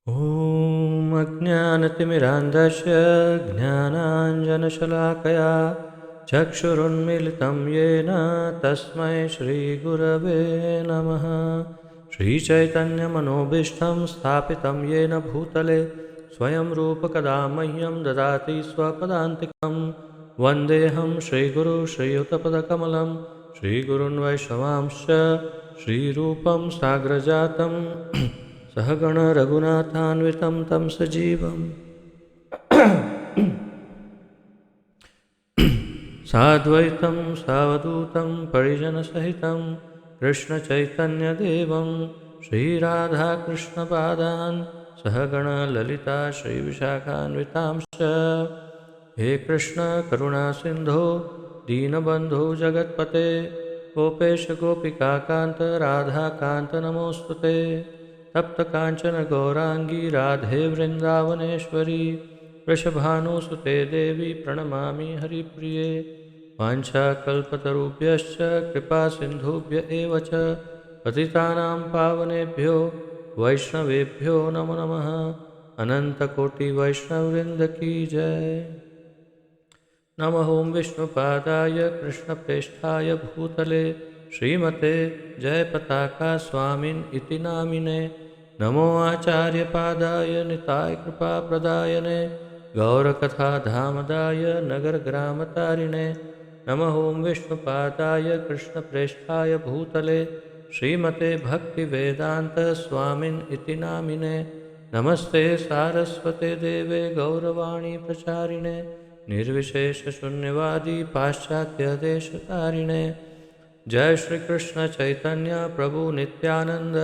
ॐ अज्ञानतिमिरान्धस्य ज्ञानाञ्जनशलाकया चक्षुरुन्मीलितं येन तस्मै श्रीगुरवे नमः। श्रीचैतन्यमनोभीष्टं स्थापितं येन भूतले स्वयं रूपकदा मह्यं ददाति स्वपदान्तिकं। वन्देऽहं श्रीगुरु श्रीयुतपदकमलं श्रीगुरुन् वैष्णवांश्च श्रीरूपं साग्रजातं सहगण रघुनाथान्वितं तं सजीवं साद्वैतं सावधूतं परिजनसहितं कृष्णचैतन्यदेवं श्रीराधाकृष्णपादान् सहगण ललिता श्रीविशाखान्वितांश्च। हे कृष्ण करुणा सिंधो दीनबंधो जगत्पते गोपेश गोपिकाकांत राधाकांत नमोस्तुते। तप्त कांचन गौरांगी राधे वृंदावनेश्वरी वृषभानुसुते देवी प्रणमामि हरिप्रिये। वाञ्छाकल्पतरुभ्यश्च कृपा सिन्धुभ्य एव च पतितानां पावनेभ्यो वैष्णवेभ्यो नमो नमः। अनन्तकोटिवैष्णववृन्द की जय। नमः ओं विष्णुपादाय कृष्णप्रेष्ठाय भूतले श्रीमते जयपताका स्वामिन् इति नामिने। नमो आचार्यपादाय निताय कृपाप्रदायने गौरकथाधामदाय नगरग्रामतारिणे। नमः ओं विष्णुपादाय कृष्णप्रेष्ठाय भूतले श्रीमते भक्तिवेदान्त स्वामिन् इति नामिने। नमस्ते सारस्वते देवे गौरवाणी प्रचारिणे निर्विशेष शून्यवादी पाश्चात्यदेशतारिणे। जय श्री कृष्ण चैतन्य प्रभु नित्यानंद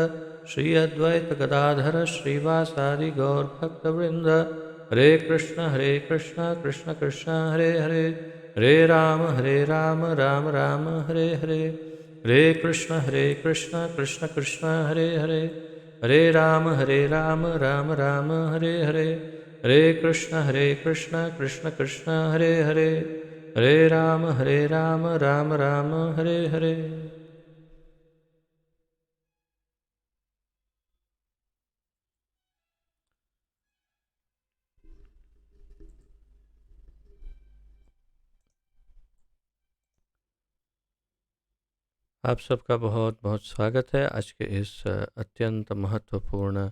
श्री अद्वैत गदाधर श्रीवासादि गौर भक्तवृंद। हरे कृष्ण कृष्ण कृष्ण हरे हरे हरे राम राम राम हरे हरे। हरे कृष्ण कृष्ण कृष्ण हरे हरे हरे राम राम राम हरे हरे। हरे कृष्ण कृष्ण कृष्ण हरे हरे हरे राम राम राम हरे हरे। आप सबका बहुत बहुत स्वागत है आज के इस अत्यंत महत्वपूर्ण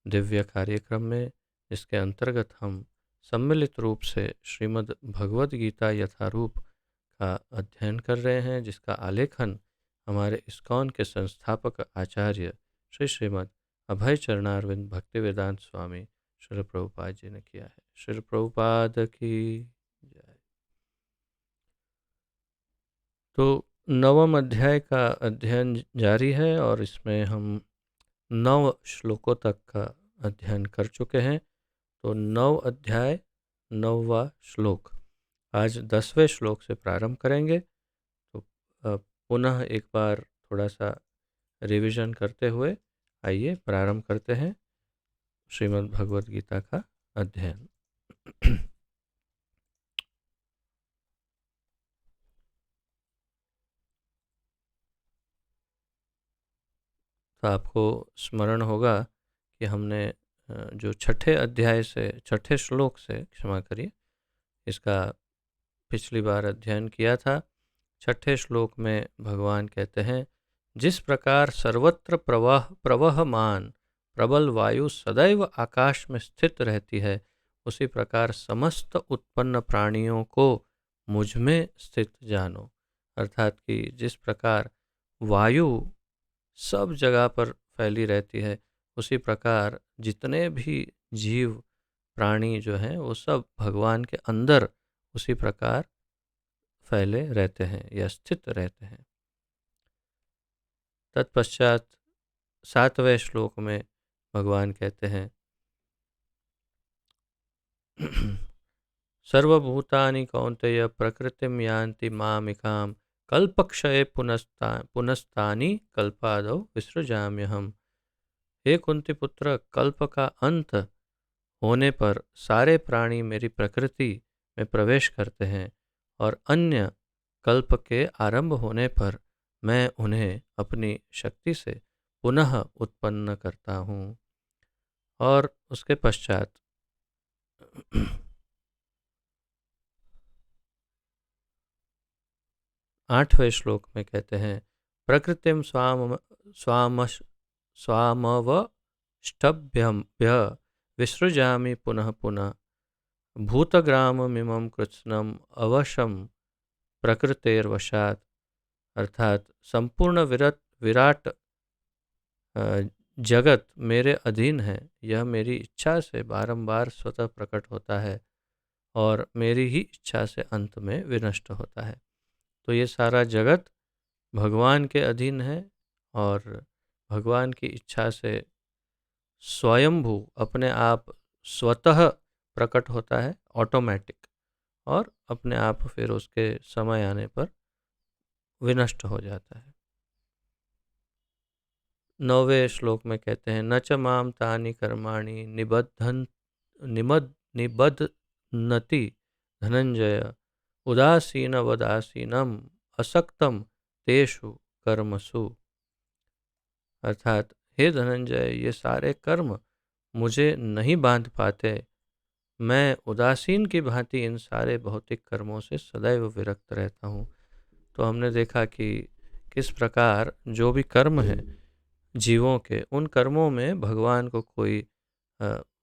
दिव्य कार्यक्रम में, जिसके अंतर्गत हम सम्मिलित रूप से श्रीमद् भगवद गीता यथारूप का अध्ययन कर रहे हैं, जिसका आलेखन हमारे इस्कॉन के संस्थापक आचार्य श्री श्रीमद् अभय चरणारविंद भक्तिवेदांत स्वामी श्री प्रभुपाद जी ने किया है। श्री प्रभुपाद की जय। तो नवम अध्याय का अध्ययन जारी है और इसमें हम 9 श्लोकों तक का अध्ययन कर चुके हैं। तो 9 अध्याय 9वां श्लोक, आज 10वें श्लोक से प्रारंभ करेंगे। तो पुनः एक बार थोड़ा सा रिवीजन करते हुए आइए प्रारंभ करते हैं श्रीमद् भगवद गीता का अध्ययन। तो आपको स्मरण होगा कि हमने जो छठे अध्याय से, छठे श्लोक से क्षमा करिए, इसका पिछली बार अध्ययन किया था। छठे श्लोक में भगवान कहते हैं, जिस प्रकार सर्वत्र प्रवहमान प्रबल वायु सदैव आकाश में स्थित रहती है, उसी प्रकार समस्त उत्पन्न प्राणियों को मुझ में स्थित जानो। अर्थात कि जिस प्रकार वायु सब जगह पर फैली रहती है, उसी प्रकार जितने भी जीव प्राणी जो हैं वो सब भगवान के अंदर उसी प्रकार फैले रहते हैं या स्थित रहते हैं। तत्पश्चात 7वें श्लोक में भगवान कहते हैं, सर्वभूतानि कौन्तेय प्रकृतिम यान्ति मामिकाम कल्पक्षये पुनस्तानि कल्पादौ विसृजाम्यहम्। हे कुंती पुत्र, कल्प का अंत होने पर सारे प्राणी मेरी प्रकृति में प्रवेश करते हैं और अन्य कल्प के आरंभ होने पर मैं उन्हें अपनी शक्ति से पुनः उत्पन्न करता हूँ। और उसके पश्चात 8वें श्लोक में कहते हैं प्रकृतिम स्वामवष्टभ्य विसृजामि पुनः पुनः भूतग्राममिमं कृत्स्नम् अवशं प्रकृतेर्वशात्। अर्थात संपूर्ण विराट जगत मेरे अधीन है, यह मेरी इच्छा से बारंबार स्वतः प्रकट होता है और मेरी ही इच्छा से अंत में विनष्ट होता है। तो ये सारा जगत भगवान के अधीन है और भगवान की इच्छा से स्वयंभू अपने आप स्वतः प्रकट होता है, ऑटोमेटिक, और अपने आप फिर उसके समय आने पर विनष्ट हो जाता है। 9वें श्लोक में कहते हैं न च माम तानि कर्माणि निबध्नति धनंजय उदासीन वदासीनम असक्तम तेषु कर्मसु। अर्थात हे धनंजय, ये सारे कर्म मुझे नहीं बांध पाते, मैं उदासीन की भांति इन सारे भौतिक कर्मों से सदैव विरक्त रहता हूँ। तो हमने देखा कि किस प्रकार जो भी कर्म है जीवों के, उन कर्मों में भगवान को कोई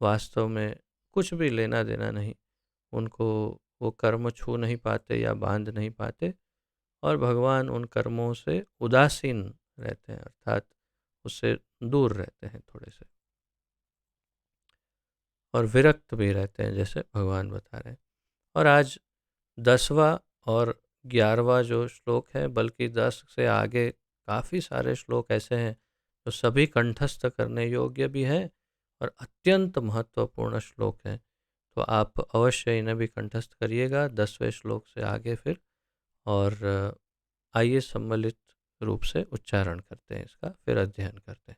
वास्तव में कुछ भी लेना देना नहीं, उनको वो कर्म छू नहीं पाते या बांध नहीं पाते, और भगवान उन कर्मों से उदासीन रहते हैं, अर्थात उससे दूर रहते हैं थोड़े से, और विरक्त भी रहते हैं, जैसे भगवान बता रहे हैं। और आज 10वां और 11वां जो श्लोक है, बल्कि 10 से आगे काफ़ी सारे श्लोक ऐसे हैं जो सभी कंठस्थ करने योग्य भी हैं और अत्यंत महत्वपूर्ण श्लोक हैं। तो आप अवश्य इन्हें भी कंठस्थ करिएगा 10वें श्लोक से आगे फिर। और आइए सम्मिलित रूप से उच्चारण करते हैं इसका, फिर अध्ययन करते हैं।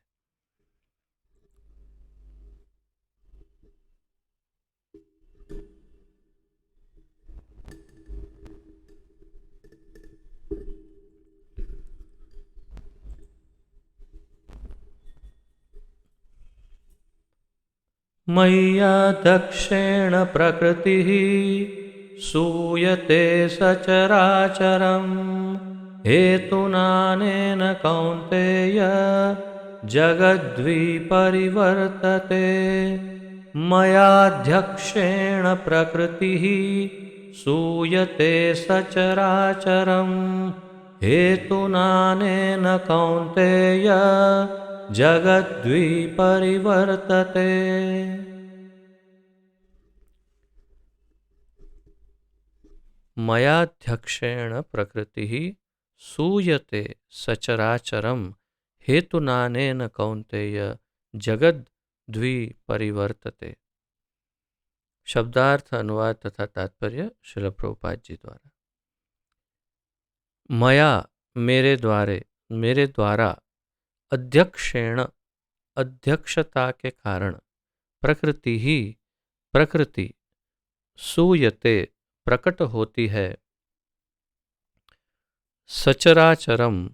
मय्या दक्षेण प्रकृतिः सूयते सचराचरम् हेतुनानेन कौन्तेय जगद्विपरिवर्तते। मयाध्यक्षेण प्रकृतिः सूयते सचराचरम् हेतुनानेन कौन्तेय जगद्विपरिवर्तते। मयाध्यक्षेण प्रकृतिः सूयते सचराचरम् हेतुनानेन कौन्तेय जगद्विपरिवर्तते। शब्दार्थ, अनुवाद तथा तात्पर्य श्रील प्रभुपाद जी द्वारा। मया मेरे द्वारा अध्यक्षेण अध्यक्षता के कारण प्रकृति सूयते प्रकट होती है, सचराचरम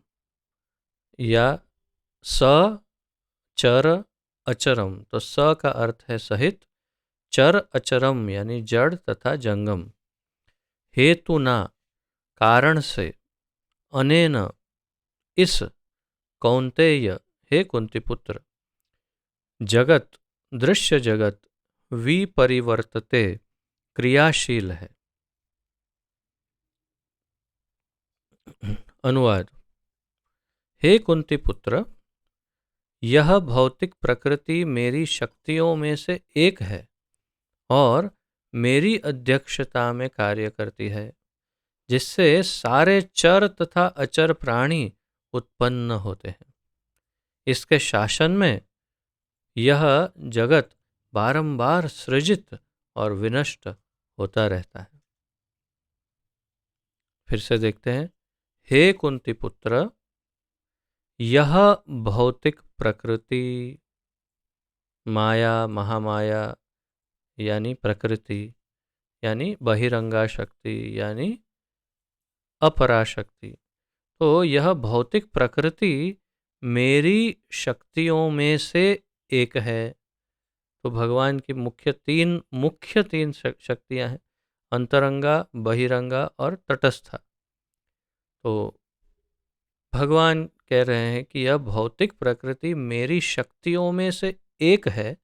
या सचर अचरम। तो स का अर्थ है सहित, चर अचरम यानी जड़ तथा जंगम, हेतुना कारण से, अनेन इस, कौन्तेय हे कुंती पुत्र, जगत दृश्य जगत विपरिवर्तते क्रियाशील है। अनुवाद। हे कुंती पुत्र, यह भौतिक प्रकृति मेरी शक्तियों में से एक है और मेरी अध्यक्षता में कार्य करती है, जिससे सारे चर तथा अचर प्राणी उत्पन्न होते हैं। इसके शासन में यह जगत बारंबार सृजित और विनष्ट होता रहता है। फिर से देखते हैं। हे कुंती पुत्र, यह भौतिक प्रकृति, माया, महामाया यानी प्रकृति, यानी बहिरंगा शक्ति यानी अपराशक्ति, तो यह भौतिक प्रकृति मेरी शक्तियों में से एक है तो भगवान की मुख्य तीन शक्तियाँ हैं, अंतरंगा, बहिरंगा और तटस्था। तो भगवान कह रहे हैं कि यह भौतिक प्रकृति मेरी शक्तियों में से एक है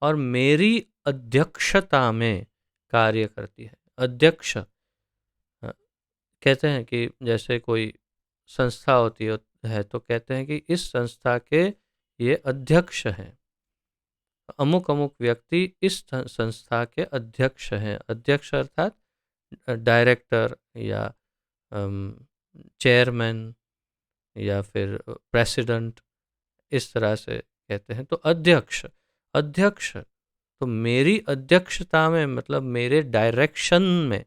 और मेरी अध्यक्षता में कार्य करती है। अध्यक्ष कहते हैं कि जैसे कोई संस्था होती है तो कहते हैं कि इस संस्था के ये अध्यक्ष हैं। अमुक अमुक व्यक्ति इस संस्था के अध्यक्ष हैं। अध्यक्ष अर्थात डायरेक्टर या चेयरमैन या फिर प्रेसिडेंट, इस तरह से कहते हैं। तो अध्यक्ष अध्यक्ष तो मेरी अध्यक्षता में, मतलब मेरे डायरेक्शन में,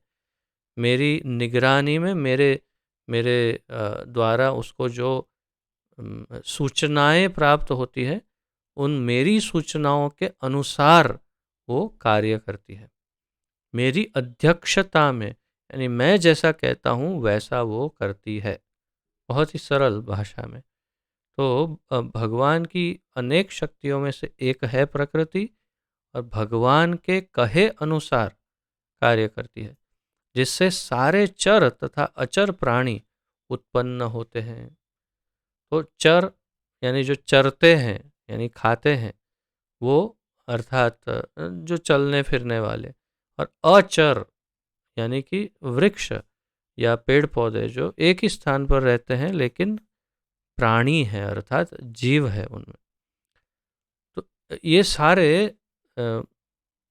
मेरी निगरानी में, मेरे मेरे द्वारा उसको जो सूचनाएं प्राप्त होती है, उन मेरी सूचनाओं के अनुसार वो कार्य करती है। मेरी अध्यक्षता में, यानी मैं जैसा कहता हूँ वैसा वो करती है। बहुत ही सरल भाषा में। तो भगवान की अनेक शक्तियों में से एक है प्रकृति, और भगवान के कहे अनुसार कार्य करती है, जिससे सारे चर तथा अचर प्राणी उत्पन्न होते हैं। तो चर यानी जो चरते हैं, यानी खाते हैं, वो अर्थात जो चलने फिरने वाले, और अचर यानी कि वृक्ष या पेड़ पौधे जो एक ही स्थान पर रहते हैं लेकिन प्राणी है, अर्थात जीव है उनमें। तो ये सारे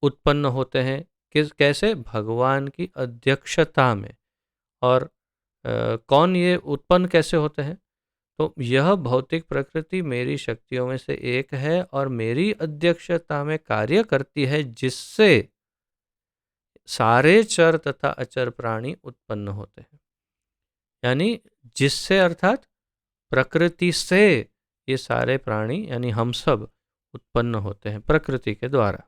उत्पन्न होते हैं कैसे? भगवान की अध्यक्षता में। और कौन ये उत्पन्न कैसे होते हैं? तो यह भौतिक प्रकृति मेरी शक्तियों में से एक है और मेरी अध्यक्षता में कार्य करती है, जिससे सारे चर तथा अचर प्राणी उत्पन्न होते हैं। यानी जिससे अर्थात प्रकृति से ये सारे प्राणी यानी हम सब उत्पन्न होते हैं प्रकृति के द्वारा।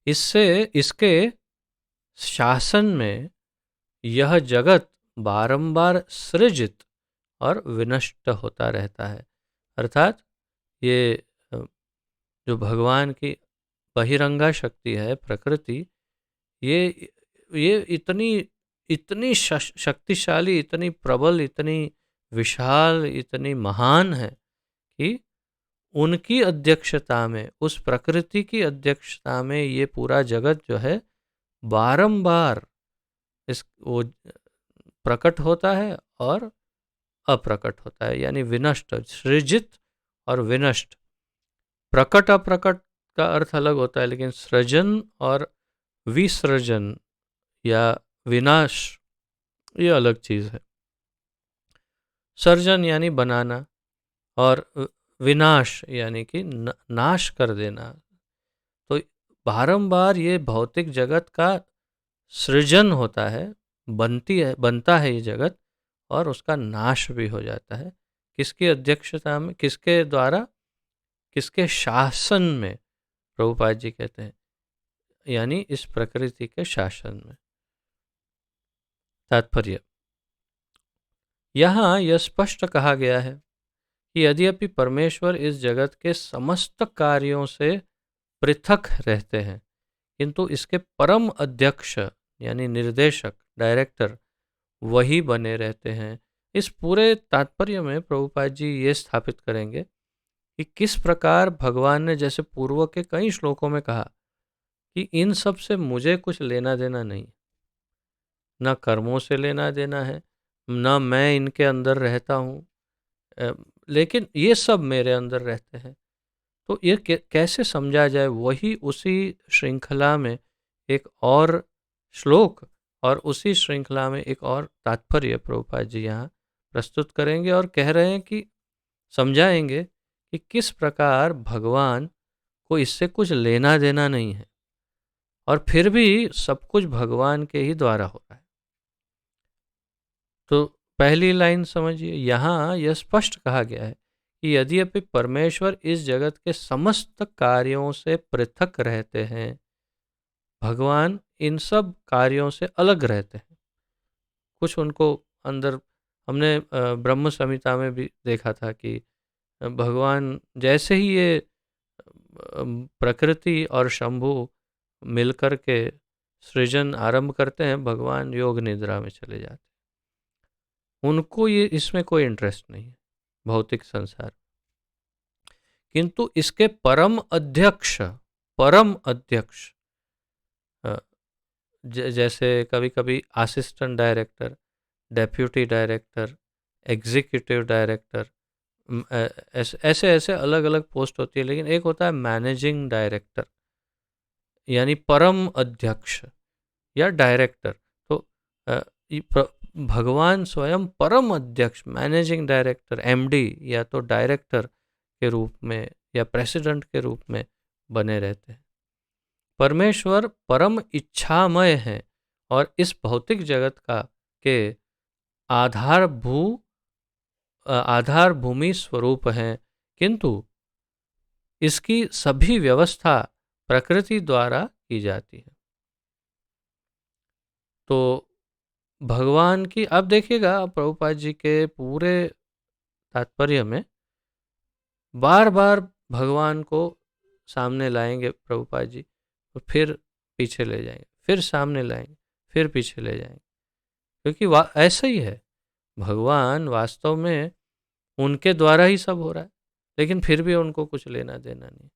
इससे इसके शासन में यह जगत बारंबार सृजित और विनष्ट होता रहता है। अर्थात ये जो भगवान की बहिरंगा शक्ति है प्रकृति, ये इतनी इतनी शक्तिशाली, इतनी प्रबल, इतनी विशाल, इतनी महान है कि उनकी अध्यक्षता में, उस प्रकृति की अध्यक्षता में ये पूरा जगत जो है बारंबार वो प्रकट होता है और अप्रकट होता है, यानी विनष्ट, सृजित और विनष्ट। प्रकट अप्रकट का अर्थ अलग होता है, लेकिन सृजन और विसर्जन या विनाश ये अलग चीज है। सर्जन यानी बनाना और विनाश यानी कि नाश कर देना। तो बारंबार ये भौतिक जगत का सृजन होता है, बनता है ये जगत, और उसका नाश भी हो जाता है। किसकी अध्यक्षता में, किसके द्वारा, किसके शासन में? प्रभुपाद जी कहते हैं यानी इस प्रकृति के शासन में। तात्पर्य, यहाँ यह स्पष्ट कहा गया है कि यद्यपि परमेश्वर इस जगत के समस्त कार्यों से पृथक रहते हैं, किंतु इसके परम अध्यक्ष यानी निर्देशक, डायरेक्टर, वही बने रहते हैं। इस पूरे तात्पर्य में प्रभुपाद जी ये स्थापित करेंगे कि किस प्रकार भगवान ने जैसे पूर्व के कई श्लोकों में कहा कि इन सब से मुझे कुछ लेना देना नहीं, न कर्मों से लेना देना है, न मैं इनके अंदर रहता हूँ, लेकिन ये सब मेरे अंदर रहते हैं। तो ये कैसे समझा जाए? वही उसी श्रृंखला में एक और श्लोक और उसी श्रृंखला में एक और तात्पर्य प्रभुपाद जी यहाँ प्रस्तुत करेंगे और कह रहे हैं कि समझाएंगे कि किस प्रकार भगवान को इससे कुछ लेना देना नहीं है और फिर भी सब कुछ भगवान के ही द्वारा हो रहा है। तो पहली लाइन समझिए, यहाँ यह स्पष्ट कहा गया है कि यद्यपि परमेश्वर इस जगत के समस्त कार्यों से पृथक रहते हैं, भगवान इन सब कार्यों से अलग रहते हैं। कुछ उनको अंदर, हमने ब्रह्म संहिता में भी देखा था कि भगवान जैसे ही ये प्रकृति और शंभु मिलकर के सृजन आरंभ करते हैं, भगवान योग निद्रा में चले जाते हैं। उनको ये इसमें कोई इंटरेस्ट नहीं है, भौतिक संसार। किंतु इसके परम अध्यक्ष जैसे कभी कभी assistant director, deputy director, executive director, ऐसे ऐसे अलग अलग पोस्ट होती है, लेकिन एक होता है मैनेजिंग डायरेक्टर, यानी परम अध्यक्ष या डायरेक्टर। तो भगवान स्वयं परम अध्यक्ष, मैनेजिंग डायरेक्टर, एमडी या तो डायरेक्टर के रूप में या प्रेसिडेंट के रूप में बने रहते हैं। परमेश्वर परम इच्छामय है और इस भौतिक जगत का के आधार भूमि स्वरूप हैं, किंतु इसकी सभी व्यवस्था प्रकृति द्वारा की जाती है। तो भगवान की, आप देखिएगा प्रभुपाद जी के पूरे तात्पर्य में बार बार भगवान को सामने लाएंगे प्रभुपाद जी, और फिर पीछे ले जाएंगे, फिर सामने लाएंगे, फिर पीछे ले जाएंगे, क्योंकि ऐसा ही है। भगवान वास्तव में उनके द्वारा ही सब हो रहा है, लेकिन फिर भी उनको कुछ लेना देना नहीं।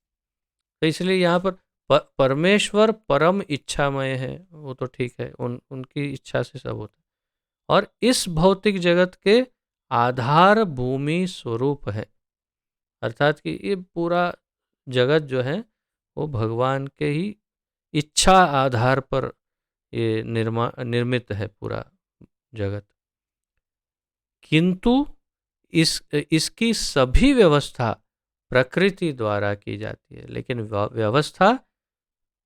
तो इसलिए यहाँ पर परमेश्वर परम इच्छामय है, वो तो ठीक है, उनकी इच्छा से सब होता है, और इस भौतिक जगत के आधार भूमि स्वरूप है, अर्थात कि ये पूरा जगत जो है वो भगवान के ही इच्छा आधार पर ये निर्मित है पूरा जगत। किंतु इसकी सभी व्यवस्था प्रकृति द्वारा की जाती है, लेकिन व्यवस्था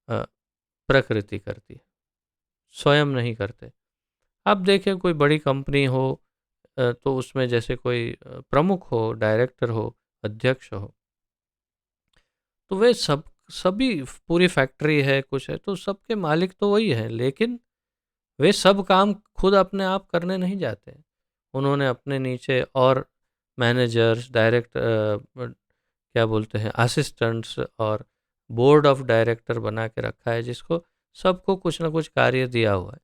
प्रकृति करती है, स्वयं नहीं करते। आप देखें कोई बड़ी कंपनी हो तो उसमें जैसे कोई प्रमुख हो, डायरेक्टर हो, अध्यक्ष हो, तो वे सभी पूरी फैक्ट्री है, कुछ है, तो सबके मालिक तो वही है, लेकिन वे सब काम खुद अपने आप करने नहीं जाते। उन्होंने अपने नीचे और मैनेजर्स, क्या बोलते हैं, असिस्टेंट्स और बोर्ड ऑफ डायरेक्टर बना के रखा है, जिसको सबको कुछ ना कुछ कार्य दिया हुआ है।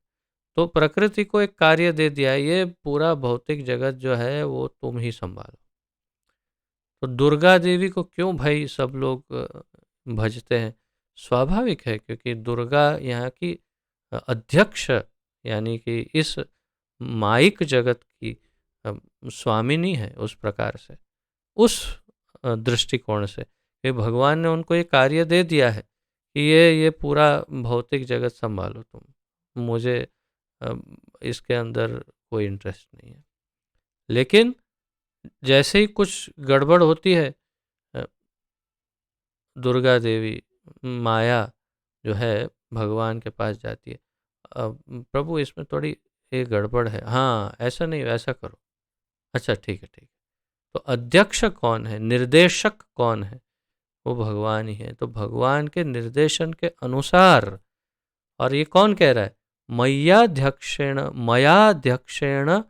तो प्रकृति को एक कार्य दे दिया है, ये पूरा भौतिक जगत जो है वो तुम ही संभालो। तो दुर्गा देवी को क्यों भाई सब लोग भजते हैं? स्वाभाविक है, क्योंकि दुर्गा यहाँ की अध्यक्ष, यानी कि इस माइक जगत की स्वामिनी है, उस प्रकार से, उस दृष्टिकोण से कि भगवान ने उनको ये कार्य दे दिया है कि ये पूरा भौतिक जगत संभालो तुम, मुझे इसके अंदर कोई इंटरेस्ट नहीं है। लेकिन जैसे ही कुछ गड़बड़ होती है, दुर्गा देवी, माया जो है, भगवान के पास जाती है, प्रभु इसमें थोड़ी ये गड़बड़ है, हाँ ऐसा नहीं, ऐसा करो, अच्छा ठीक है ठीक है। तो अध्यक्ष कौन है, निर्देशक कौन है? वो भगवान ही है। तो भगवान के निर्देशन के अनुसार, और ये कौन कह रहा है? मयाध्यक्षेण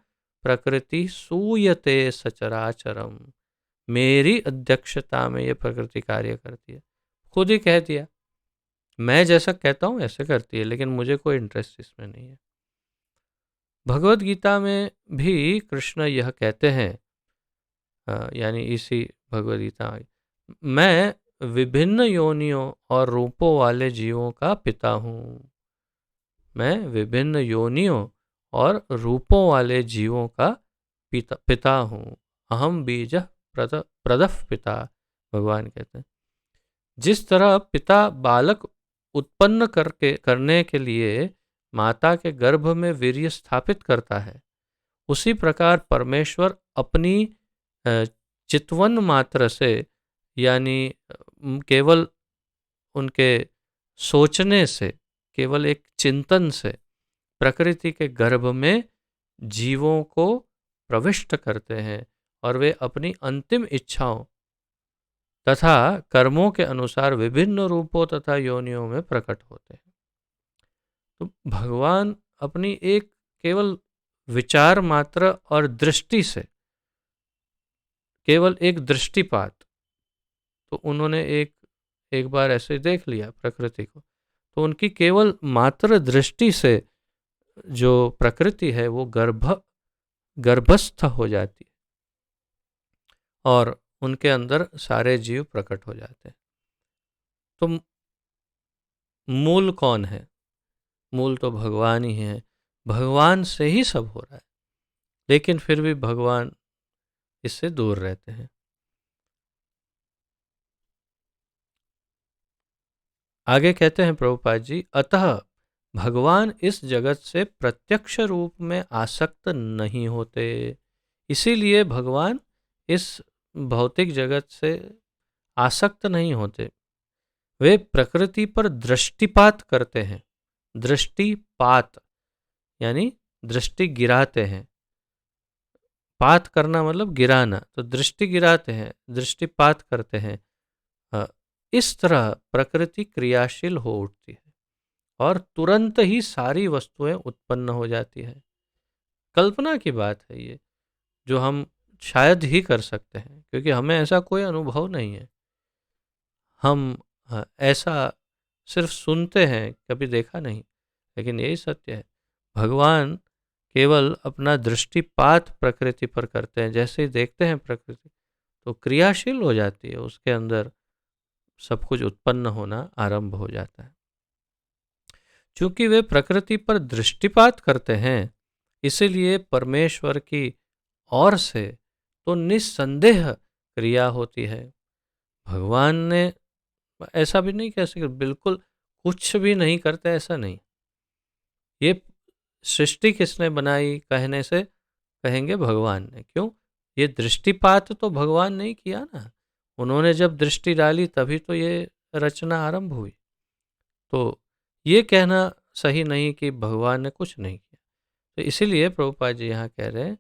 प्रकृति सूयते सचराचरम, मेरी अध्यक्षता में ये प्रकृति कार्य करती है। खुद ही कह दिया, मैं जैसा कहता हूँ ऐसे करती है, लेकिन मुझे कोई इंटरेस्ट इसमें नहीं है। भगवत गीता में भी कृष्ण यह कहते हैं, यानी इसी भगवत गीता, मैं विभिन्न योनियों और रूपों वाले जीवों का पिता हूँ। मैं विभिन्न योनियों और रूपों वाले जीवों का पिता हूँ। अहम बीज प्रदः पिता, भगवान कहते हैं। जिस तरह पिता बालक उत्पन्न करने के लिए माता के गर्भ में वीर्य स्थापित करता है, उसी प्रकार परमेश्वर अपनी चितवन मात्र से, यानी केवल उनके सोचने से, केवल एक चिंतन से प्रकृति के गर्भ में जीवों को प्रविष्ट करते हैं, और वे अपनी अंतिम इच्छाओं तथा कर्मों के अनुसार विभिन्न रूपों तथा योनियों में प्रकट होते हैं। तो भगवान अपनी एक केवल विचार मात्र और दृष्टि से, केवल एक दृष्टिपात, तो उन्होंने एक एक बार ऐसे देख लिया प्रकृति को, तो उनकी केवल मात्र दृष्टि से जो प्रकृति है वो गर्भस्थ हो जाती है और उनके अंदर सारे जीव प्रकट हो जाते हैं। तो मूल कौन है? मूल तो भगवान ही है। भगवान से ही सब हो रहा है, लेकिन फिर भी भगवान इससे दूर रहते हैं। आगे कहते हैं प्रभुपाद जी, अतः भगवान इस जगत से प्रत्यक्ष रूप में आसक्त नहीं होते। इसीलिए भगवान इस भौतिक जगत से आसक्त नहीं होते, वे प्रकृति पर दृष्टिपात करते हैं। दृष्टिपात यानी दृष्टि गिराते हैं। पात करना मतलब गिराना, तो दृष्टि गिराते हैं, दृष्टिपात करते हैं। इस तरह प्रकृति क्रियाशील हो उठती है और तुरंत ही सारी वस्तुएं उत्पन्न हो जाती है। कल्पना की बात है ये, जो हम शायद ही कर सकते हैं, क्योंकि हमें ऐसा कोई अनुभव नहीं है। हम ऐसा सिर्फ सुनते हैं, कभी देखा नहीं। लेकिन यही सत्य है, भगवान केवल अपना दृष्टिपात प्रकृति पर करते हैं। जैसे ही देखते हैं प्रकृति, तो क्रियाशील हो जाती है, उसके अंदर सब कुछ उत्पन्न होना आरंभ हो जाता है। चूंकि वे प्रकृति पर दृष्टिपात करते हैं, इसलिए परमेश्वर की ओर से तो निस्संदेह क्रिया होती है। भगवान ने ऐसा भी नहीं कह सकते बिल्कुल कुछ भी नहीं करते, ऐसा नहीं। ये सृष्टि किसने बनाई कहने से कहेंगे भगवान ने। क्यों? ये दृष्टिपात तो भगवान ने किया ना। उन्होंने जब दृष्टि डाली तभी तो ये रचना आरंभ हुई। तो ये कहना सही नहीं कि भगवान ने कुछ नहीं किया। तो इसीलिए प्रभुपाद जी यहाँ कह रहे हैं,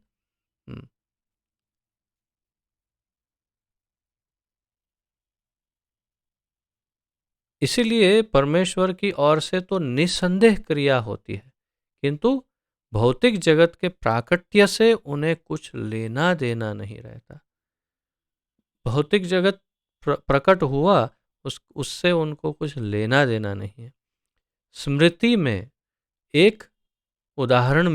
इसीलिए परमेश्वर की ओर से तो निसंदेह क्रिया होती है, किंतु भौतिक जगत के प्राकट्य से उन्हें कुछ लेना देना नहीं रहता। भौतिक जगत प्रकट हुआ, उससे उनको कुछ लेना देना नहीं है। स्मृति में एक उदाहरण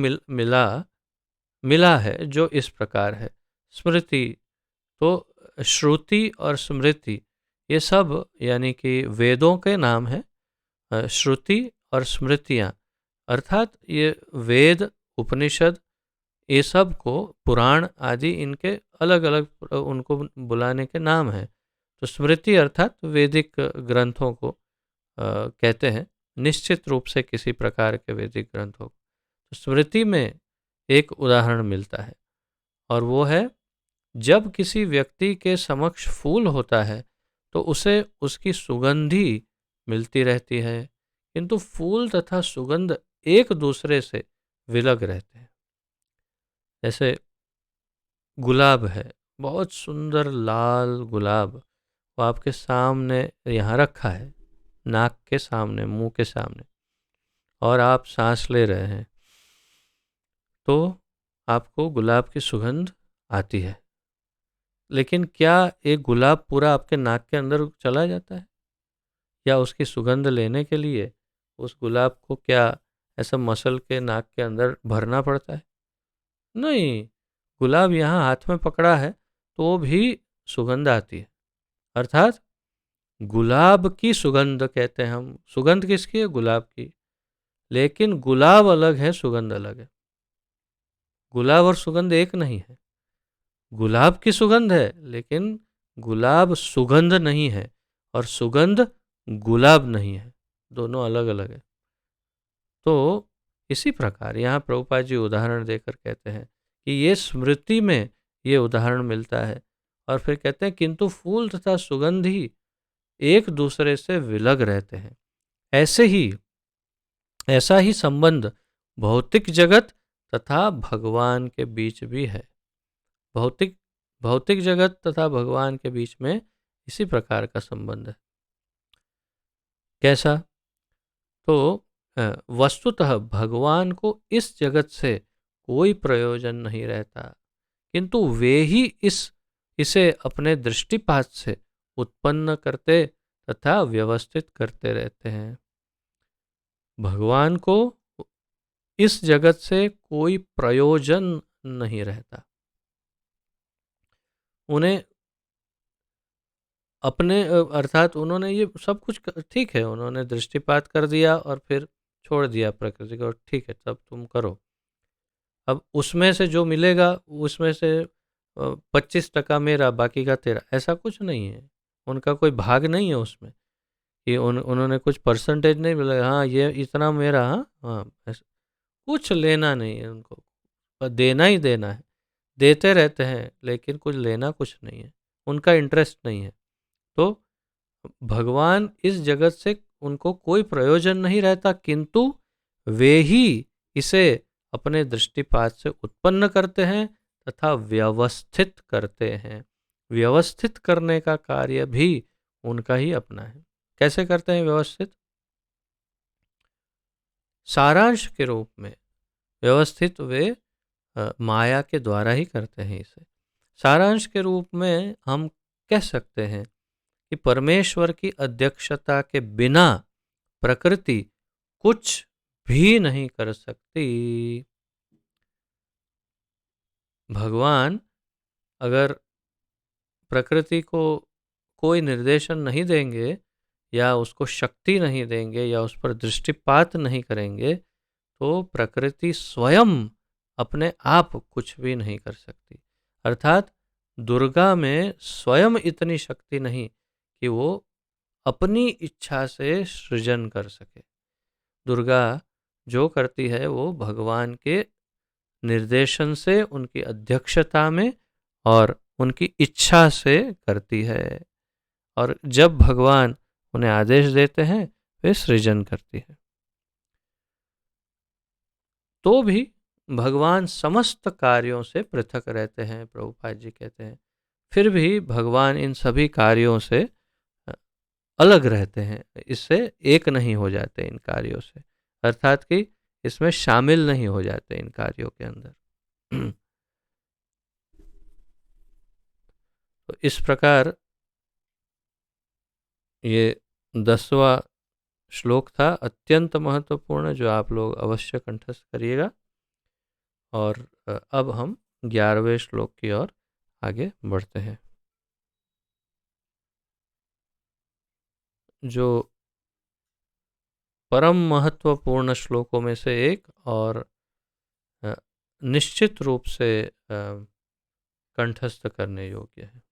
मिला है जो इस प्रकार है। स्मृति तो श्रुति और स्मृति ये सब यानी कि वेदों के नाम है। श्रुति और स्मृतियाँ अर्थात ये वेद, उपनिषद, ये सब को पुराण आदि इनके अलग अलग उनको बुलाने के नाम हैं। तो स्मृति अर्थात वैदिक ग्रंथों को कहते हैं, निश्चित रूप से किसी प्रकार के वैदिक ग्रंथों को। तो स्मृति में एक उदाहरण मिलता है और वो है, जब किसी व्यक्ति के समक्ष फूल होता है तो उसे उसकी सुगंधी मिलती रहती है, किंतु फूल तथा सुगंध एक दूसरे से विलग रहते हैं। जैसे गुलाब है, बहुत सुंदर लाल गुलाब, वो आपके सामने यहाँ रखा है, नाक के सामने, मुंह के सामने, और आप सांस ले रहे हैं तो आपको गुलाब की सुगंध आती है। लेकिन क्या एक गुलाब पूरा आपके नाक के अंदर चला जाता है? या उसकी सुगंध लेने के लिए उस गुलाब को क्या ऐसा मसल के नाक के अंदर भरना पड़ता है? नहीं, गुलाब यहाँ हाथ में पकड़ा है तो भी सुगंध आती है। अर्थात गुलाब की सुगंध कहते हैं हम। सुगंध किसकी है? गुलाब की। लेकिन गुलाब अलग है, सुगंध अलग है। गुलाब और सुगंध एक नहीं है। गुलाब की सुगंध है लेकिन गुलाब सुगंध नहीं है, और सुगंध गुलाब नहीं है, दोनों अलग अलग है। तो इसी प्रकार यहाँ प्रभुपाद जी उदाहरण देकर कहते हैं कि ये स्मृति में ये उदाहरण मिलता है, और फिर कहते हैं किंतु फूल तथा सुगंध ही एक दूसरे से विलग रहते हैं। ऐसा ही संबंध भौतिक जगत तथा भगवान के बीच भी है। भौतिक जगत तथा भगवान के बीच में इसी प्रकार का संबंध है। कैसा? तो वस्तुतः भगवान को इस जगत से कोई प्रयोजन नहीं रहता, किंतु वे ही इसे अपने दृष्टिपात से उत्पन्न करते तथा व्यवस्थित करते रहते हैं। भगवान को इस जगत से कोई प्रयोजन नहीं रहता। उन्हें अपने अर्थात उन्होंने ये सब कुछ ठीक है, उन्होंने दृष्टिपात कर दिया और फिर छोड़ दिया प्रकृति को, ठीक है तब तुम करो। अब उसमें से जो मिलेगा उसमें से 25% मेरा, बाकी का तेरा, ऐसा कुछ नहीं है। उनका कोई भाग नहीं है उसमें कि उन्होंने कुछ परसेंटेज नहीं मिला, हाँ ये इतना मेरा, हाँ हाँ, ऐसा कुछ लेना नहीं है उनको, पर देना ही देना है। देते रहते हैं लेकिन कुछ लेना कुछ नहीं है, उनका इंटरेस्ट नहीं है। तो भगवान इस जगत से उनको कोई प्रयोजन नहीं रहता, किंतु वे ही इसे अपने दृष्टिपात से उत्पन्न करते हैं तथा व्यवस्थित करते हैं। व्यवस्थित करने का कार्य भी उनका ही अपना है। कैसे करते हैं व्यवस्थित? सारांश के रूप में व्यवस्थित वे माया के द्वारा ही करते हैं इसे। सारांश के रूप में हम कह सकते हैं कि परमेश्वर की अध्यक्षता के बिना प्रकृति कुछ भी नहीं कर सकती। भगवान अगर प्रकृति को कोई निर्देशन नहीं देंगे या उसको शक्ति नहीं देंगे या उस पर दृष्टिपात नहीं करेंगे तो प्रकृति स्वयं अपने आप कुछ भी नहीं कर सकती। अर्थात दुर्गा में स्वयं इतनी शक्ति नहीं कि वो अपनी इच्छा से सृजन कर सके। दुर्गा जो करती है वो भगवान के निर्देशन से, उनकी अध्यक्षता में और उनकी इच्छा से करती है। और जब भगवान उन्हें आदेश देते हैं वे सृजन करती है। तो भी भगवान समस्त कार्यों से पृथक रहते हैं, प्रभुपाद जी कहते हैं। फिर भी भगवान इन सभी कार्यों से अलग रहते हैं, इससे एक नहीं हो जाते इन कार्यों से, अर्थात कि इसमें शामिल नहीं हो जाते इन कार्यों के अंदर। तो इस प्रकार ये 10वां श्लोक था, अत्यंत महत्वपूर्ण, जो आप लोग अवश्य कंठस्थ करिएगा। और अब हम 11वें श्लोक की ओर आगे बढ़ते हैं, जो परम महत्वपूर्ण श्लोकों में से एक और निश्चित रूप से कंठस्थ करने योग्य है।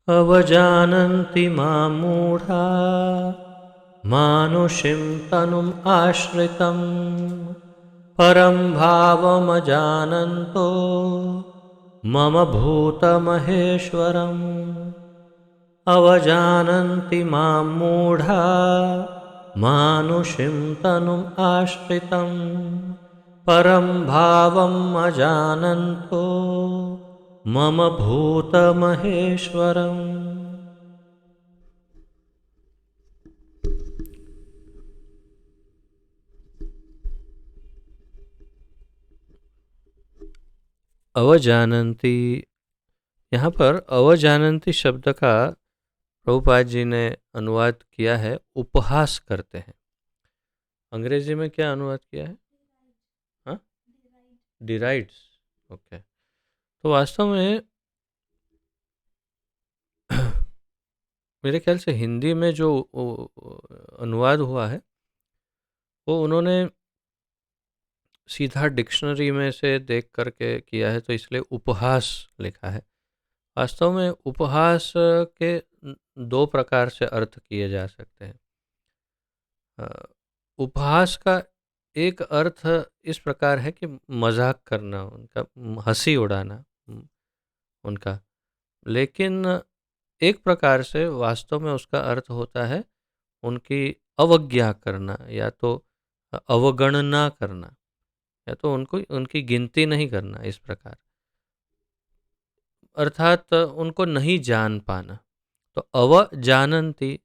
अवजानन्ति मां मूढा मानुषीं तनुम् आश्रितं परं भावमजानन्तो मम भूतमहेश्वरम्। अवजानन्ति मां मूढा मानुषीं तनुम् आश्रितं परं भावम् अजानन्तो मम भूतमहेश्वरम्। अवजानन्ति, यहाँ पर अवजानन्ति शब्द का प्रभुपाद जी ने अनुवाद किया है उपहास करते हैं। अंग्रेजी में क्या अनुवाद किया है? हाँ, डिराइड्स। ओके, तो वास्तव में मेरे ख्याल से हिंदी में जो अनुवाद हुआ है वो उन्होंने सीधा डिक्शनरी में से देख करके किया है, तो इसलिए उपहास लिखा है। वास्तव में उपहास के दो प्रकार से अर्थ किए जा सकते हैं। अ, उपहास का एक अर्थ इस प्रकार है कि मजाक करना, उनका हंसी उड़ाना उनका। लेकिन एक प्रकार से वास्तव में उसका अर्थ होता है उनकी अवज्ञा करना, या तो अवगणना करना, या तो उनको उनकी गिनती नहीं करना, इस प्रकार। अर्थात उनको नहीं जान पाना। तो अवजानन्ति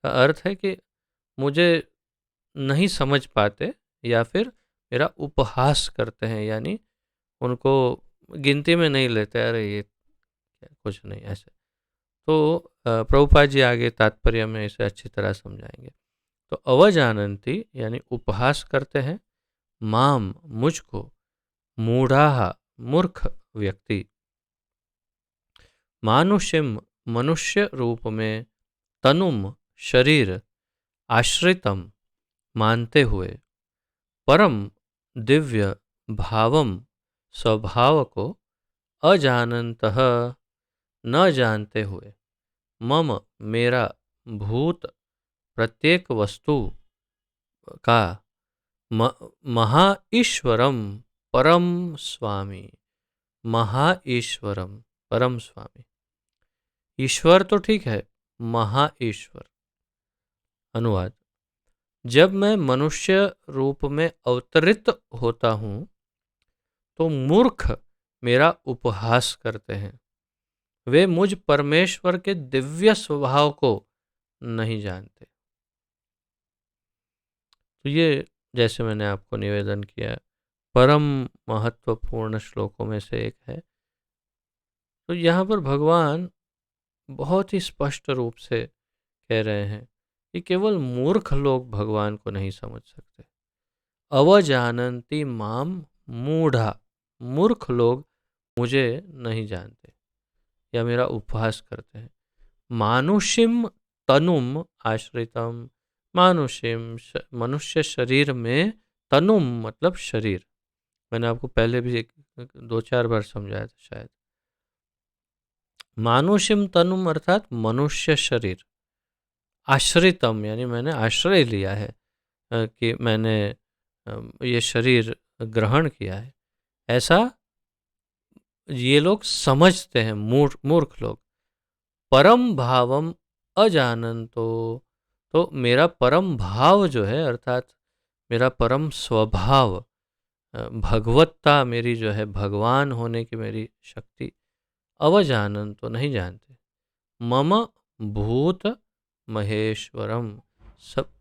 का अर्थ है कि मुझे नहीं समझ पाते, या फिर मेरा उपहास करते हैं, यानी उनको गिनती में नहीं लेते, अरे ये कुछ नहीं ऐसे। तो प्रभुपाद जी आगे तात्पर्य में इसे अच्छी तरह समझाएंगे। तो अवजानन्ति यानी उपहास करते हैं, माम मुझको, मूढ़ाहा मूर्ख व्यक्ति, मानुष्यम मनुष्य रूप में, तनुम शरीर, आश्रितम मानते हुए, परम दिव्य भावम स्वभाव को अजानन्तः न जानते हुए, मम मेरा, भूत प्रत्येक वस्तु का, महा ईश्वरम परम स्वामी, महा ईश्वरम परम स्वामी। ईश्वर तो ठीक है, महा ईश्वर। अनुवाद: जब मैं मनुष्य रूप में अवतरित होता हूँ तो मूर्ख मेरा उपहास करते हैं, वे मुझ परमेश्वर के दिव्य स्वभाव को नहीं जानते। तो ये, जैसे मैंने आपको निवेदन किया, परम महत्वपूर्ण श्लोकों में से एक है। तो यहाँ पर भगवान बहुत ही स्पष्ट रूप से कह रहे हैं कि केवल मूर्ख लोग भगवान को नहीं समझ सकते। अवजानन्ति माम मूढ़ा, मूर्ख लोग मुझे नहीं जानते या मेरा उपहास करते हैं। मानुषिम तनुम आश्रितम, मानुषिम मनुष्य शरीर में, तनुम मतलब शरीर। मैंने आपको पहले भी दो चार बार समझाया था शायद। मानुषिम तनुम अर्थात मनुष्य शरीर, आश्रितम यानी मैंने आश्रय लिया है, कि मैंने ये शरीर ग्रहण किया है, ऐसा ये लोग समझते हैं, मूर्ख लोग। परम भावम अजानन्तो, तो मेरा परम भाव जो है, अर्थात मेरा परम स्वभाव, भगवत्ता मेरी जो है, भगवान होने की मेरी शक्ति, अवजानन्तो नहीं जानते। मम भूत महेश्वरम, सब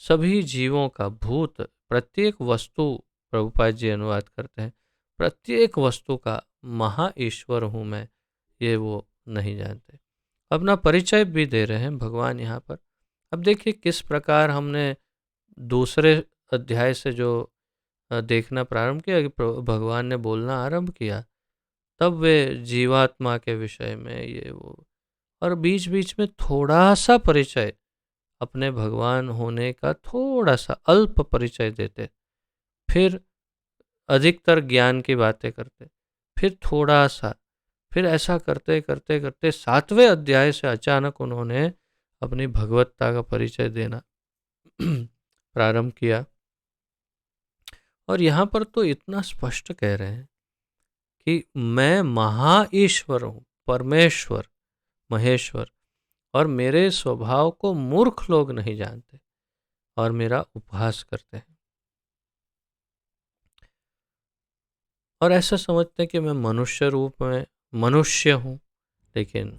सभी जीवों का, भूत प्रत्येक वस्तु, प्रभुपाद जी अनुवाद करते हैं, प्रत्येक वस्तु का महा ईश्वर हूँ मैं, ये वो नहीं जानते। अपना परिचय भी दे रहे हैं भगवान यहाँ पर। अब देखिए किस प्रकार हमने दूसरे अध्याय से जो देखना प्रारंभ किया कि भगवान ने बोलना आरंभ किया, तब वे जीवात्मा के विषय में ये वो, और बीच बीच में थोड़ा सा परिचय, अपने भगवान होने का थोड़ा सा अल्प परिचय देते, फिर अधिकतर ज्ञान की बातें करते, फिर थोड़ा सा, फिर ऐसा करते करते करते 7वें अध्याय से अचानक उन्होंने अपनी भगवत्ता का परिचय देना प्रारंभ किया। और यहाँ पर तो इतना स्पष्ट कह रहे हैं कि मैं महा ईश्वर हूँ, परमेश्वर, महेश्वर, और मेरे स्वभाव को मूर्ख लोग नहीं जानते और मेरा उपहास करते हैं, और ऐसा समझते हैं कि मैं मनुष्य रूप में मनुष्य हूँ। लेकिन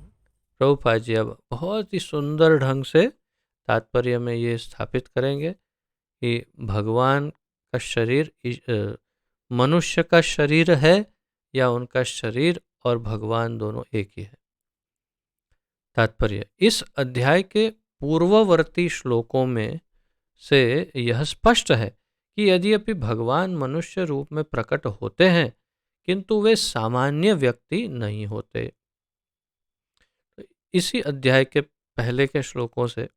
प्रभुपाद जी अब बहुत ही सुंदर ढंग से तात्पर्य में ये स्थापित करेंगे कि भगवान का शरीर मनुष्य का शरीर है, या उनका शरीर और भगवान दोनों एक ही है। तात्पर्य: इस अध्याय के पूर्ववर्ती श्लोकों में से यह स्पष्ट है कि यद्यपि भगवान मनुष्य रूप में प्रकट होते हैं, किंतु वे सामान्य व्यक्ति नहीं होते। इसी अध्याय के पहले के श्लोकों से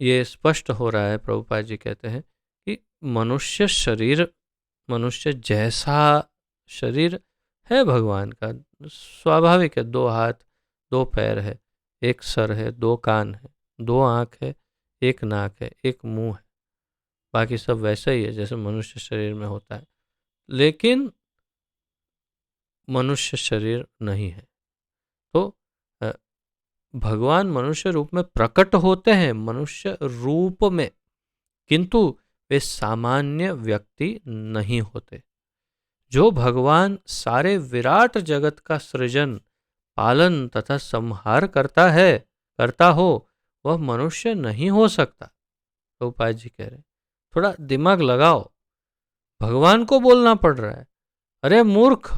ये स्पष्ट हो रहा है, प्रभुपाद जी कहते हैं कि मनुष्य शरीर, मनुष्य जैसा शरीर है भगवान का, स्वाभाविक है, 2 हाथ 2 पैर है, एक सर है, 2 कान है, 2 आँख है, एक नाक है, एक मुंह है, बाकी सब वैसा ही है जैसे मनुष्य शरीर में होता है, लेकिन मनुष्य शरीर नहीं है। तो अ, भगवान मनुष्य रूप में प्रकट होते हैं, मनुष्य रूप में, किंतु वे सामान्य व्यक्ति नहीं होते। जो भगवान सारे विराट जगत का सृजन, पालन तथा संहार करता हो, वह मनुष्य नहीं हो सकता। प्रभुपाद जी कह रहे, थोड़ा दिमाग लगाओ, भगवान को बोलना पड़ रहा है। अरे मूर्ख,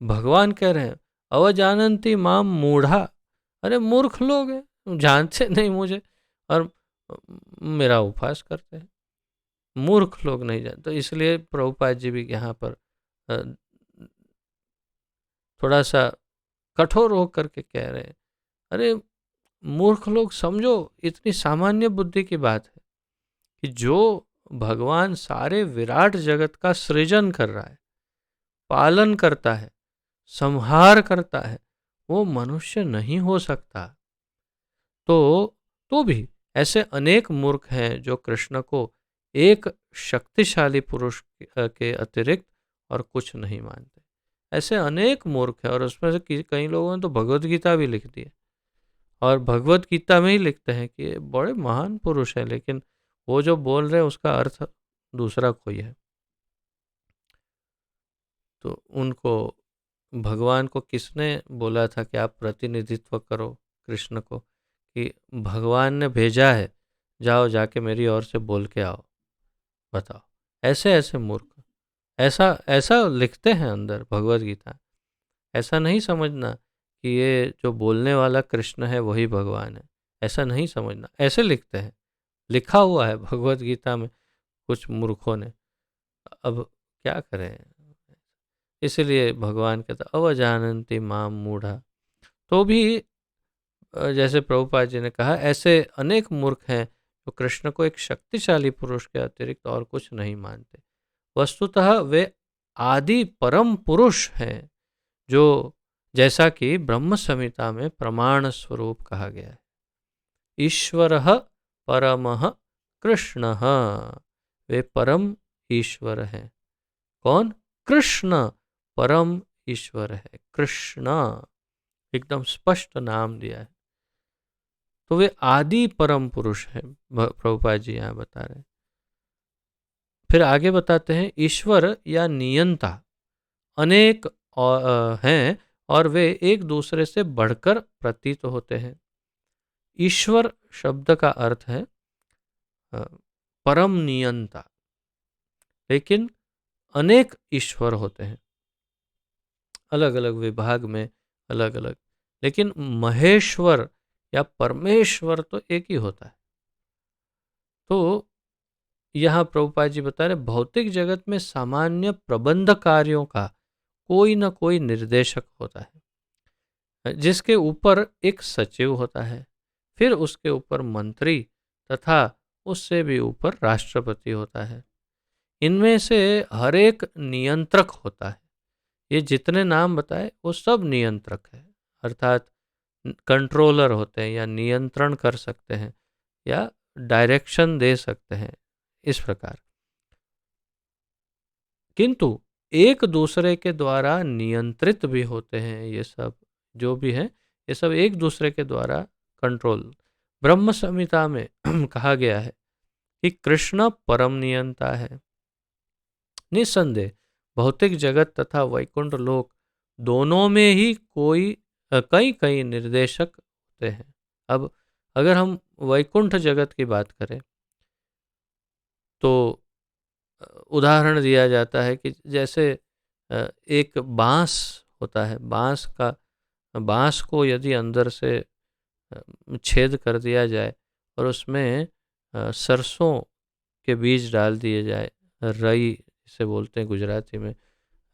भगवान कह रहे हैं अवजानंती माम मूढ़ा। अरे मूर्ख लोग हैं, जानते नहीं मुझे और मेरा उपहास करते हैं। मूर्ख लोग नहीं जानते। तो इसलिए प्रभुपाद जी भी यहाँ पर थोड़ा सा कठोर होकर के कह रहे हैं, अरे मूर्ख लोग, समझो, इतनी सामान्य बुद्धि की बात है कि जो भगवान सारे विराट जगत का सृजन कर रहा है, पालन करता है, संहार करता है, वो मनुष्य नहीं हो सकता। तो भी ऐसे अनेक मूर्ख हैं जो कृष्ण को एक शक्तिशाली पुरुष के अतिरिक्त और कुछ नहीं मानते। ऐसे अनेक मूर्ख हैं, और उसमें से कई लोगों ने तो भगवत गीता भी लिख दी है, और भगवत गीता में ही लिखते हैं कि ये बड़े महान पुरुष हैं, लेकिन वो जो बोल रहे हैं उसका अर्थ दूसरा कोई है। तो उनको, भगवान को किसने बोला था कि आप प्रतिनिधित्व करो कृष्ण को, कि भगवान ने भेजा है, जाओ जाके मेरी ओर से बोल के आओ। बताओ, ऐसे ऐसे मूर्ख ऐसा ऐसा लिखते हैं अंदर भगवत गीता। ऐसा नहीं समझना कि ये जो बोलने वाला कृष्ण है वही भगवान है, ऐसा नहीं समझना। ऐसे लिखते हैं, लिखा हुआ है भगवत गीता में कुछ मूर्खों ने। अब क्या करें, इसलिए भगवान कहता अवजानन्ति माम मूढ़ा। तो भी जैसे प्रभुपाद जी ने कहा, ऐसे अनेक मूर्ख हैं जो कृष्ण को एक शक्तिशाली पुरुष के अतिरिक्त और कुछ नहीं मानते। वस्तुतः वे आदि परम पुरुष हैं, जो जैसा कि ब्रह्म संहिता में प्रमाण स्वरूप कहा गया है। ईश्वरः परमः कृष्णः, वे परम ईश्वर हैं। कौन? कृष्ण परम ईश्वर है। कृष्ण एकदम स्पष्ट नाम दिया है। तो वे आदि परम पुरुष है, प्रभुपाद जी यहाँ बता रहे हैं। फिर आगे बताते हैं, ईश्वर या नियंता अनेक हैं और वे एक दूसरे से बढ़कर प्रतीत होते हैं। ईश्वर शब्द का अर्थ है परम नियंता, लेकिन अनेक ईश्वर होते हैं, अलग अलग विभाग में अलग अलग, लेकिन महेश्वर या परमेश्वर तो एक ही होता है। तो यहाँ प्रभुपाद जी बता रहे, भौतिक जगत में सामान्य प्रबंध कार्यों का कोई न कोई निर्देशक होता है, जिसके ऊपर एक सचिव होता है, फिर उसके ऊपर मंत्री तथा उससे भी ऊपर राष्ट्रपति होता है। इनमें से हर एक नियंत्रक होता है। ये जितने नाम बताए वो सब नियंत्रक है, अर्थात कंट्रोलर होते हैं, या नियंत्रण कर सकते हैं, या डायरेक्शन दे सकते हैं, इस प्रकार। किंतु एक दूसरे के द्वारा नियंत्रित भी होते हैं। ये सब जो भी है, ये सब एक दूसरे के द्वारा कंट्रोल। ब्रह्म संहिता में कहा गया है कि कृष्ण परम नियंता है। निस्संदेह भौतिक जगत तथा वैकुंठ लोक दोनों में ही कई कई निर्देशक होते हैं। अब अगर हम वैकुंठ जगत की बात करें तो उदाहरण दिया जाता है कि जैसे एक बांस होता है, बांस को यदि अंदर से छेद कर दिया जाए और उसमें सरसों के बीज डाल दिए जाए, रई इसे बोलते हैं गुजराती में,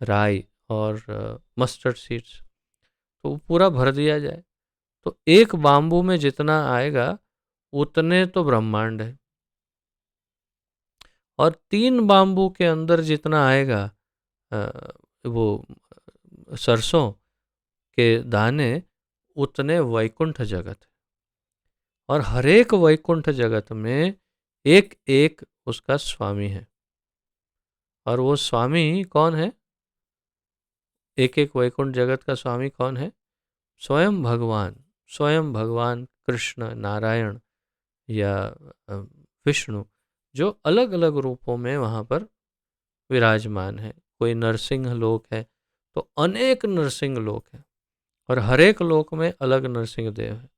राई, और मस्टर्ड सीड्स, तो पूरा भर दिया जाए, तो एक बाम्बू में जितना आएगा उतने तो ब्रह्मांड है, और 3 बाम्बू के अंदर जितना आएगा वो सरसों के दाने, उतने वैकुंठ जगत है। और हरेक वैकुंठ जगत में एक एक उसका स्वामी है। और वो स्वामी कौन है? एक एक वैकुंठ जगत का स्वामी कौन है? स्वयं भगवान, स्वयं भगवान कृष्ण, नारायण या अ, विष्णु, जो अलग अलग रूपों में वहाँ पर विराजमान है। कोई नरसिंह लोक है तो अनेक नरसिंह लोक है, और हरेक लोक में अलग नरसिंह देव है।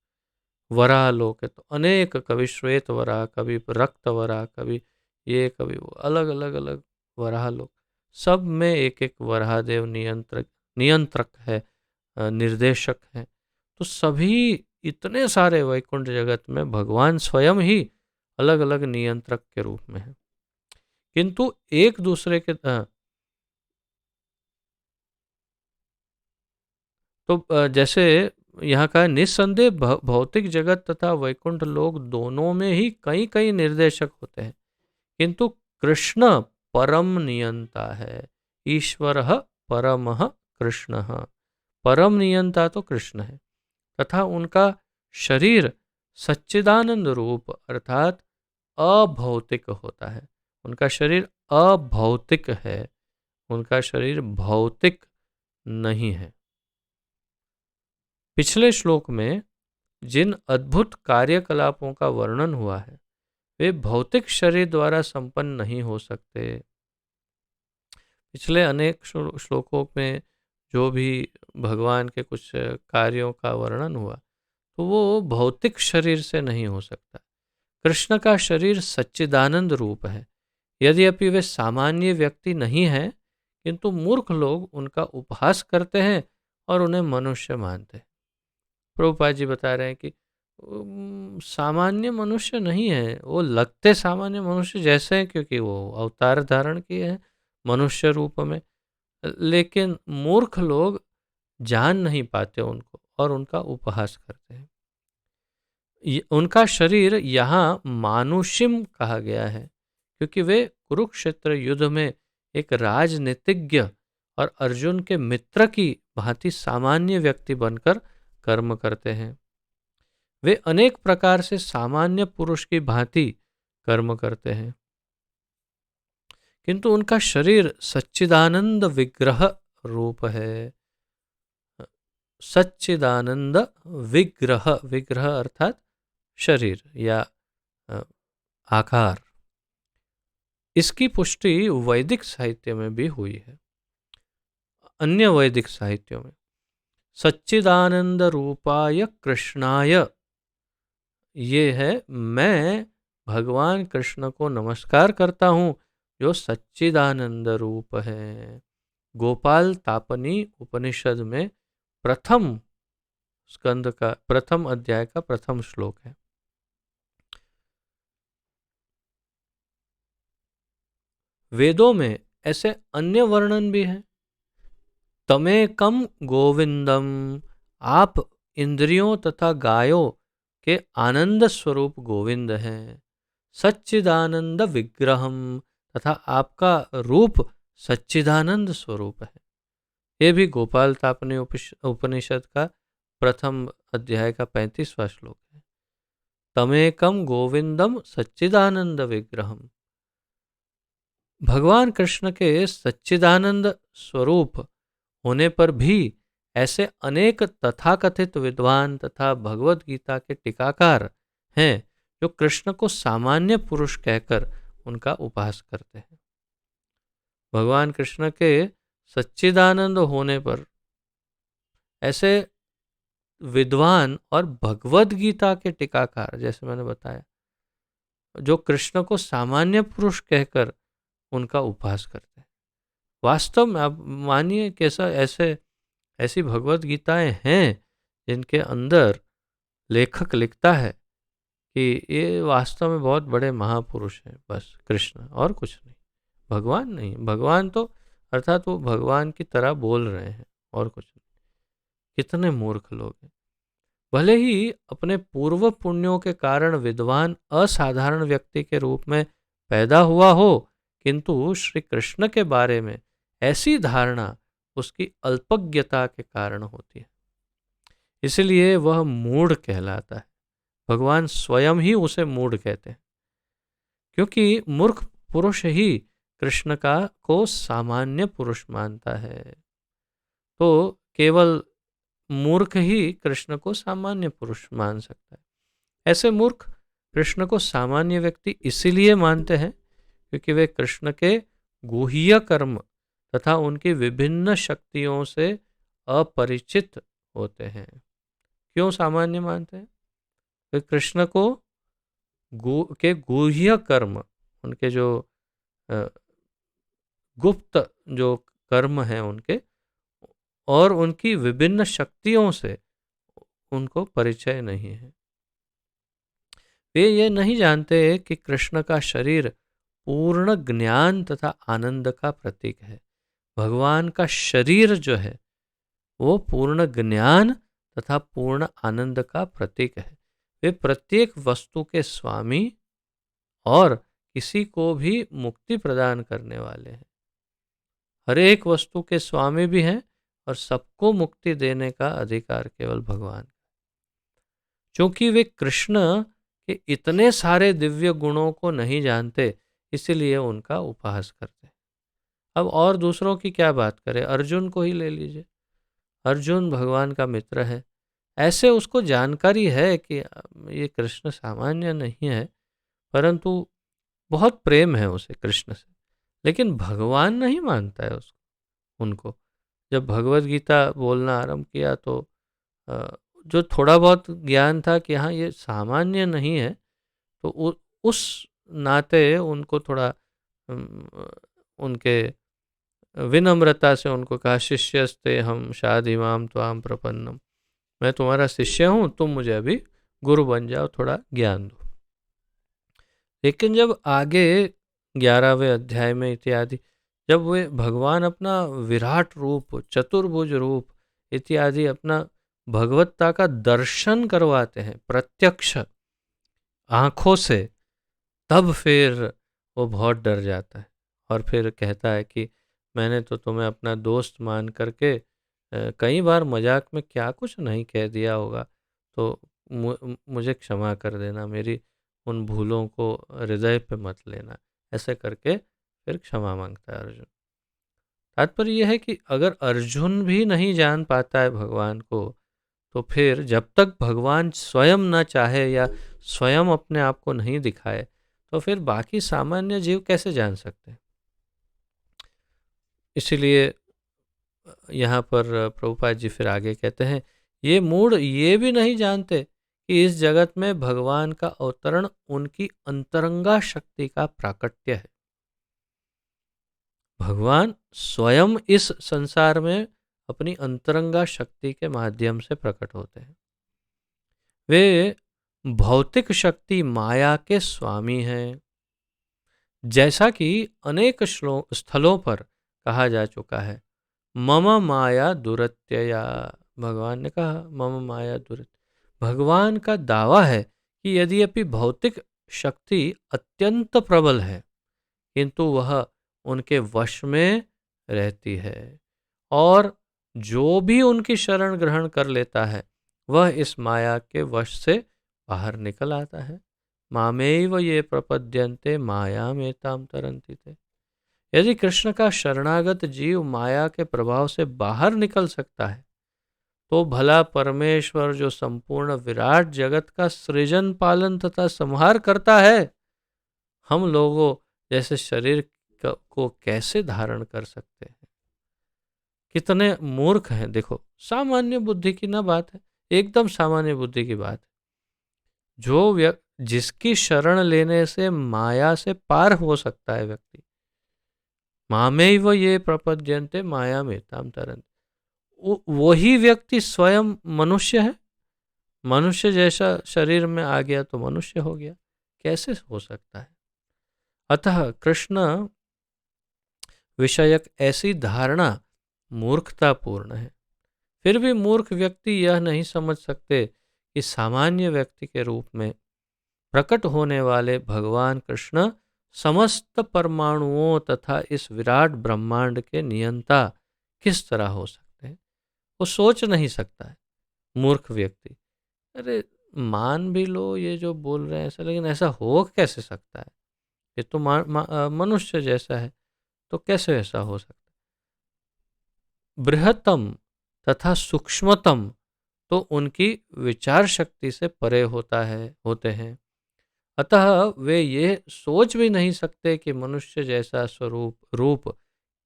वराह लोक है तो अनेक, कभी श्वेत वराह, कभी रक्त वराह, कभी ये कभी वो, अलग अलग अलग वराह लोक। सब में एक एक वराहदेव नियंत्रक नियंत्रक है, निर्देशक है। तो सभी इतने सारे वैकुंठ जगत में भगवान स्वयं ही अलग अलग नियंत्रक के रूप में है, किंतु एक दूसरे के तो जैसे यहाँ का निस्संदेह भौतिक जगत तथा वैकुंठ लोक दोनों में ही कई कई निर्देशक होते हैं, किंतु कृष्ण परम नियंता है। ईश्वर परम कृष्ण, परम नियंता तो कृष्ण है, तथा उनका शरीर सच्चिदानंद रूप अर्थात अभौतिक होता है। उनका शरीर अभौतिक है, उनका शरीर भौतिक नहीं है। पिछले श्लोक में जिन अद्भुत कार्यकलापों का वर्णन हुआ है वे भौतिक शरीर द्वारा संपन्न नहीं हो सकते। पिछले अनेक श्लोकों में जो भी भगवान के कुछ कार्यों का वर्णन हुआ तो वो भौतिक शरीर से नहीं हो सकता। कृष्ण का शरीर सच्चिदानंद रूप है, यद्यपि वे सामान्य व्यक्ति नहीं हैं, किंतु मूर्ख लोग उनका उपहास करते हैं और उन्हें मनुष्य मानते हैं। प्रभुपाद जी बता रहे हैं कि सामान्य मनुष्य नहीं है, वो लगते सामान्य मनुष्य जैसे हैं क्योंकि वो अवतार धारण किए हैं मनुष्य रूप में, लेकिन मूर्ख लोग जान नहीं पाते उनको और उनका उपहास करते हैं। उनका शरीर यहाँ मानुषिम कहा गया है क्योंकि वे कुरुक्षेत्र युद्ध में एक राजनीतिज्ञ और अर्जुन के मित्र की भांति सामान्य व्यक्ति बनकर कर्म करते हैं। वे अनेक प्रकार से सामान्य पुरुष की भांति कर्म करते हैं, किंतु उनका शरीर सच्चिदानंद विग्रह रूप है। सच्चिदानंद विग्रह, विग्रह अर्थात शरीर या आकार। इसकी पुष्टि वैदिक साहित्य में भी हुई है। अन्य वैदिक साहित्यों में सच्चिदानंद रूपाय कृष्णाय, ये है मैं भगवान कृष्ण को नमस्कार करता हूँ जो सच्चिदानंद रूप है। गोपाल तापनी उपनिषद में प्रथम स्कंद का प्रथम अध्याय का प्रथम श्लोक है। वेदों में ऐसे अन्य वर्णन भी हैं। तमेकम गोविंदम, आप इंद्रियों तथा गायों के आनंद स्वरूप गोविंद हैं। सच्चिदानंद विग्रहम, तथा आपका रूप सच्चिदानंद स्वरूप है। ये भी गोपाल तापनी उपनिषद का प्रथम अध्याय का 35वां श्लोक है। तमेकम गोविंदम सच्चिदानंद विग्रहम। भगवान कृष्ण के सच्चिदानंद स्वरूप होने पर भी ऐसे अनेक तथाकथित विद्वान तथा भगवत गीता के टीकाकार हैं जो कृष्ण को सामान्य पुरुष कहकर उनका उपहास करते हैं। भगवान कृष्ण के सच्चिदानंद होने पर ऐसे विद्वान और भगवत गीता के टीकाकार, जैसे मैंने बताया, जो कृष्ण को सामान्य पुरुष कहकर उनका उपहास करते हैं। वास्तव में आप मानिए कैसा ऐसी भगवत गीताएं हैं जिनके अंदर लेखक लिखता है कि ये वास्तव में बहुत बड़े महापुरुष हैं, बस कृष्ण और कुछ नहीं, भगवान नहीं। भगवान तो अर्थात वो भगवान की तरह बोल रहे हैं और कुछ नहीं। कितने मूर्ख लोग हैं। भले ही अपने पूर्व पुण्यों के कारण विद्वान असाधारण व्यक्ति के रूप में पैदा हुआ हो, किंतु श्री कृष्ण के बारे में ऐसी धारणा उसकी अल्पज्ञता के कारण होती है, इसलिए वह मूढ़ कहलाता है। भगवान स्वयं ही उसे मूढ़ कहते हैं, क्योंकि मूर्ख पुरुष ही कृष्ण का को सामान्य पुरुष मानता है। तो केवल मूर्ख ही कृष्ण को सामान्य पुरुष मान सकता है। ऐसे मूर्ख कृष्ण को सामान्य व्यक्ति इसीलिए मानते हैं क्योंकि वे कृष्ण के गुह्य कर्म तथा उनकी विभिन्न शक्तियों से अपरिचित होते हैं। क्यों सामान्य मानते हैं? वे कृष्ण को के गुह्य कर्म, उनके जो गुप्त जो कर्म हैं उनके, और उनकी विभिन्न शक्तियों से उनको परिचय नहीं है। वे ये नहीं जानते कि कृष्ण का शरीर पूर्ण ज्ञान तथा आनंद का प्रतीक है। भगवान का शरीर जो है वो पूर्ण ज्ञान तथा पूर्ण आनंद का प्रतीक है। वे प्रत्येक वस्तु के स्वामी और किसी को भी मुक्ति प्रदान करने वाले हैं। हर एक वस्तु के स्वामी भी हैं और सबको मुक्ति देने का अधिकार केवल भगवान। क्योंकि वे कृष्ण के इतने सारे दिव्य गुणों को नहीं जानते, इसलिए उनका उपहास करते हैं। अब और दूसरों की क्या बात करें, अर्जुन को ही ले लीजिए। अर्जुन भगवान का मित्र है, ऐसे उसको जानकारी है कि ये कृष्ण सामान्य नहीं है, परंतु बहुत प्रेम है उसे कृष्ण से, लेकिन भगवान नहीं मानता है उसको उनको। जब भगवत गीता बोलना आरंभ किया तो जो थोड़ा बहुत ज्ञान था कि हाँ ये सामान्य नहीं है, तो उस नाते उनको थोड़ा उनके विनम्रता से उनको कहा, शिष्यस्ते हम शाधिमाम त्वाम प्रपन्नम, मैं तुम्हारा शिष्य हूँ, तुम मुझे अभी गुरु बन जाओ, थोड़ा ज्ञान दो। लेकिन जब आगे 11वें अध्याय में इत्यादि जब वे भगवान अपना विराट रूप, चतुर्भुज रूप इत्यादि अपना भगवत्ता का दर्शन करवाते हैं प्रत्यक्ष आँखों से, तब फिर वो बहुत डर जाता है और फिर कहता है कि मैंने तो तुम्हें अपना दोस्त मान करके कई बार मजाक में क्या कुछ नहीं कह दिया होगा, तो मुझे क्षमा कर देना, मेरी उन भूलों को हृदय पे मत लेना। ऐसे करके फिर क्षमा मांगता है अर्जुन। तात्पर्य यह है कि अगर अर्जुन भी नहीं जान पाता है भगवान को, तो फिर जब तक भगवान स्वयं न चाहे या स्वयं अपने आप को नहीं दिखाए, तो फिर बाकी सामान्य जीव कैसे जान सकते हैं। इसीलिए यहाँ पर प्रभुपाद जी फिर आगे कहते हैं, ये मूढ़ ये भी नहीं जानते कि इस जगत में भगवान का अवतरण उनकी अंतरंगा शक्ति का प्राकट्य है। भगवान स्वयं इस संसार में अपनी अंतरंगा शक्ति के माध्यम से प्रकट होते हैं। वे भौतिक शक्ति माया के स्वामी हैं, जैसा कि अनेक स्थलों पर कहा जा चुका है। मम माया दुरत्यया, भगवान ने कहा मम माया दुरत्य। भगवान का दावा है कि यद्यपि भौतिक शक्ति अत्यंत प्रबल है, किंतु वह उनके वश में रहती है और जो भी उनकी शरण ग्रहण कर लेता है वह इस माया के वश से बाहर निकल आता है। मामेव ये प्रपद्यन्ते मायामेतां तरन्ति ते। यदि कृष्ण का शरणागत जीव माया के प्रभाव से बाहर निकल सकता है, तो भला परमेश्वर जो संपूर्ण विराट जगत का सृजन पालन तथा संहार करता है, हम लोगों जैसे शरीर को कैसे धारण कर सकते हैं। कितने मूर्ख हैं। देखो, सामान्य बुद्धि की ना बात है, एकदम सामान्य बुद्धि की बात है। जो जिसकी शरण लेने से माया से पार हो सकता है व्यक्ति, मामेव ये प्रपद्यन्ते मायामेतां तरन्ति, वही व्यक्ति स्वयं मनुष्य है। मनुष्य जैसा शरीर में आ गया तो मनुष्य हो गया, कैसे हो सकता है। अतः कृष्ण विषयक ऐसी धारणा मूर्खतापूर्ण है। फिर भी मूर्ख व्यक्ति यह नहीं समझ सकते कि सामान्य व्यक्ति के रूप में प्रकट होने वाले भगवान कृष्ण समस्त परमाणुओं तथा इस विराट ब्रह्मांड के नियंता किस तरह हो सकते हैं। वो सोच नहीं सकता है मूर्ख व्यक्ति। अरे मान भी लो ये जो बोल रहे हैं ऐसा, लेकिन ऐसा हो कैसे सकता है? ये तो मनुष्य जैसा है, तो कैसे ऐसा हो सकता है? बृहत्तम तथा सूक्ष्मतम तो उनकी विचार शक्ति से परे होते हैं। अतः वे ये सोच भी नहीं सकते कि मनुष्य जैसा रूप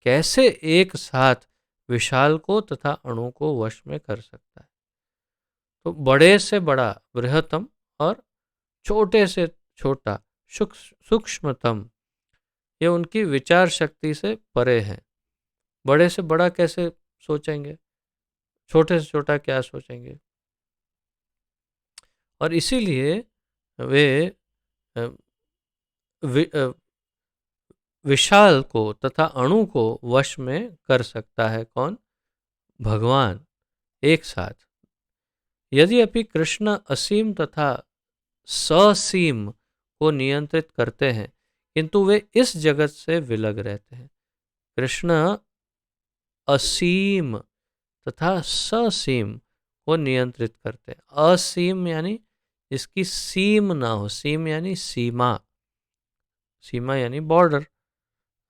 कैसे एक साथ विशाल को तथा अणु को वश में कर सकता है। तो बड़े से बड़ा बृहत्तम और छोटे से छोटा सूक्ष्मतम, ये उनकी विचार शक्ति से परे है। बड़े से बड़ा कैसे सोचेंगे, छोटे से छोटा क्या सोचेंगे? और इसीलिए वे अ, विशाल को तथा अणु को वश में कर सकता है कौन? भगवान एक साथ। यदि अपि कृष्ण असीम तथा ससीम को नियंत्रित करते हैं, किंतु वे इस जगत से विलग रहते हैं। कृष्ण असीम तथा ससीम को नियंत्रित करते हैं। असीम यानी जिसकी सीम ना हो, सीम यानी सीमा, सीमा यानी बॉर्डर।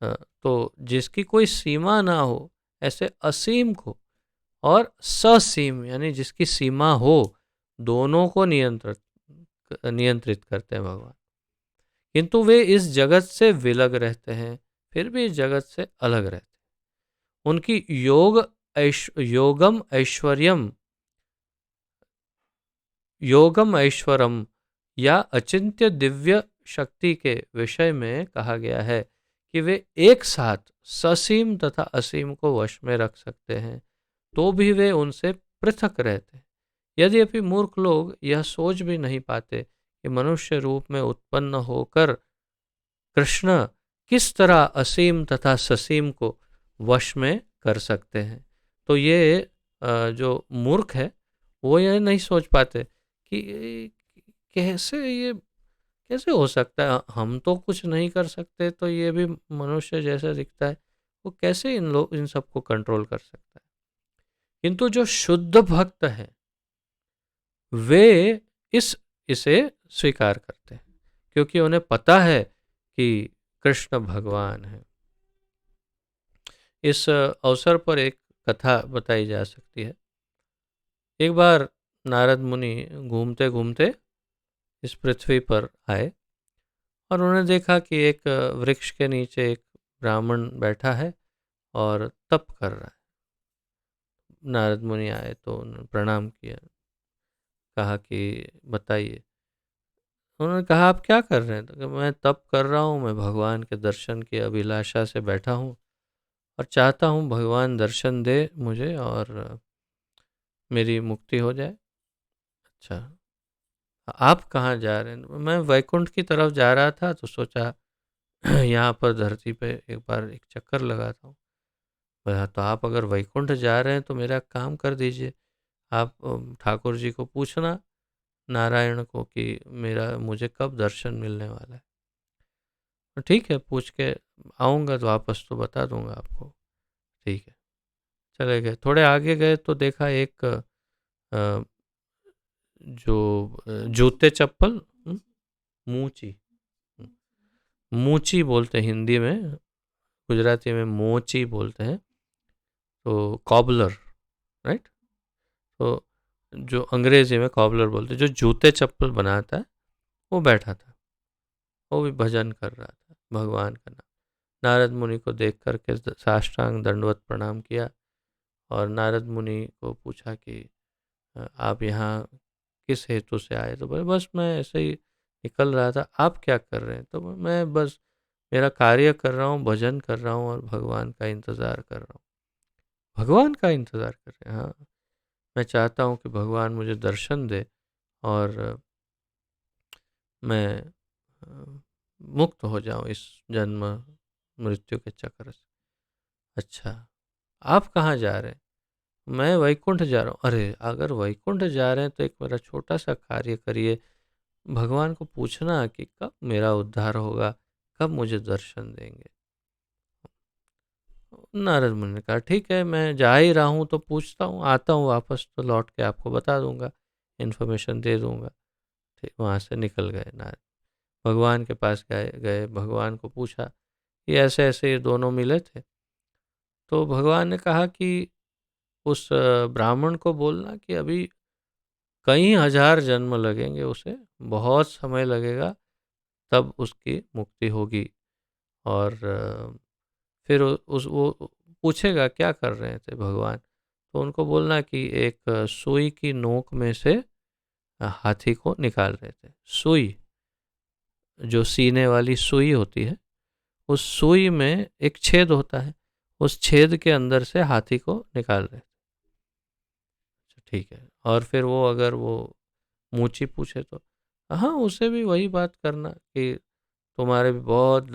तो जिसकी कोई सीमा ना हो ऐसे असीम को, और ससीम यानी जिसकी सीमा हो, दोनों को नियंत्रित करते हैं भगवान। किंतु वे इस जगत से विलग रहते हैं, फिर भी इस जगत से अलग रहते हैं। उनकी योगम ऐश्वरम या अचिंत्य दिव्य शक्ति के विषय में कहा गया है कि वे एक साथ ससीम तथा असीम को वश में रख सकते हैं, तो भी वे उनसे पृथक रहते हैं। यद्यपि मूर्ख लोग यह सोच भी नहीं पाते कि मनुष्य रूप में उत्पन्न होकर कृष्ण किस तरह असीम तथा ससीम को वश में कर सकते हैं। तो ये जो मूर्ख है वो यह नहीं सोच पाते कि ये कैसे हो सकता है, हम तो कुछ नहीं कर सकते तो ये भी मनुष्य जैसा दिखता है, वो कैसे इन सबको कंट्रोल कर सकता है। किंतु जो शुद्ध भक्त है वे इसे स्वीकार करते हैं, क्योंकि उन्हें पता है कि कृष्ण भगवान है। इस अवसर पर एक कथा बताई जा सकती है। एक बार नारद मुनि घूमते घूमते इस पृथ्वी पर आए और उन्होंने देखा कि एक वृक्ष के नीचे एक ब्राह्मण बैठा है और तप कर रहा है। नारद मुनि आए तो उन्होंने प्रणाम किया, कहा कि बताइए। उन्होंने कहा आप क्या कर रहे हैं? तो कहा, मैं तप कर रहा हूँ, मैं भगवान के दर्शन की अभिलाषा से बैठा हूँ और चाहता हूँ भगवान दर्शन दे मुझे और मेरी मुक्ति हो जाए। अच्छा, आप कहाँ जा रहे हैं? मैं वैकुंठ की तरफ जा रहा था तो सोचा यहाँ पर धरती पे एक बार एक चक्कर लगाता हूँ। बोला तो आप अगर वैकुंठ जा रहे हैं तो मेरा काम कर दीजिए, आप ठाकुर जी को पूछना, नारायण को, कि मुझे कब दर्शन मिलने वाला है। तो ठीक है, पूछ के आऊँगा तो वापस तो बता दूंगा आपको। ठीक है, चले गए। थोड़े आगे गए तो देखा एक जो जूते चप्पल, मूची, मूची बोलते हैं हिंदी में, गुजराती में मोची बोलते हैं। तो कॉबलर, राइट। तो जो अंग्रेजी में कॉबलर बोलते हैं, जो जूते चप्पल बनाता है, वो बैठा था। वो भी भजन कर रहा था भगवान का नाम। नारद मुनि को देख करके साष्टांग दंडवत प्रणाम किया और नारद मुनि को पूछा कि आप यहाँ किस हेतु से आए? तो बोले बस मैं ऐसे ही निकल रहा था। आप क्या कर रहे हैं? तो मैं बस मेरा कार्य कर रहा हूँ, भजन कर रहा हूँ और भगवान का इंतज़ार कर रहा हूँ। भगवान का इंतज़ार कर रहे हैं? हाँ, मैं चाहता हूँ कि भगवान मुझे दर्शन दे और मैं मुक्त हो जाऊँ इस जन्म मृत्यु के चक्र से। अच्छा, आप कहाँ जा रहे हैं? मैं वैकुंठ जा रहा हूँ। अरे, अगर वैकुंठ जा रहे हैं तो एक मेरा छोटा सा कार्य करिए, भगवान को पूछना कि कब मेरा उद्धार होगा, कब मुझे दर्शन देंगे। नारद मुनि ने कहा ठीक है, मैं जा ही रहा हूँ तो पूछता हूँ, आता हूँ वापस तो लौट के आपको बता दूंगा, इन्फॉर्मेशन दे दूंगा। ठीक, वहाँ से निकल गए नारद। भगवान के पास गए गए भगवान को पूछा कि ऐसे ऐसे ये दोनों मिले थे। तो भगवान ने कहा कि उस ब्राह्मण को बोलना कि अभी कई हजार जन्म लगेंगे उसे, बहुत समय लगेगा, तब उसकी मुक्ति होगी। और फिर उस वो पूछेगा क्या कर रहे थे भगवान, तो उनको बोलना कि एक सुई की नोक में से हाथी को निकाल रहे थे। सुई, जो सीने वाली सुई होती है, उस सुई में एक छेद होता है, उस छेद के अंदर से हाथी को निकाल रहे थे। ठीक है। और फिर वो अगर वो मूची पूछे तो हाँ, उसे भी वही बात करना कि तुम्हारे भी बहुत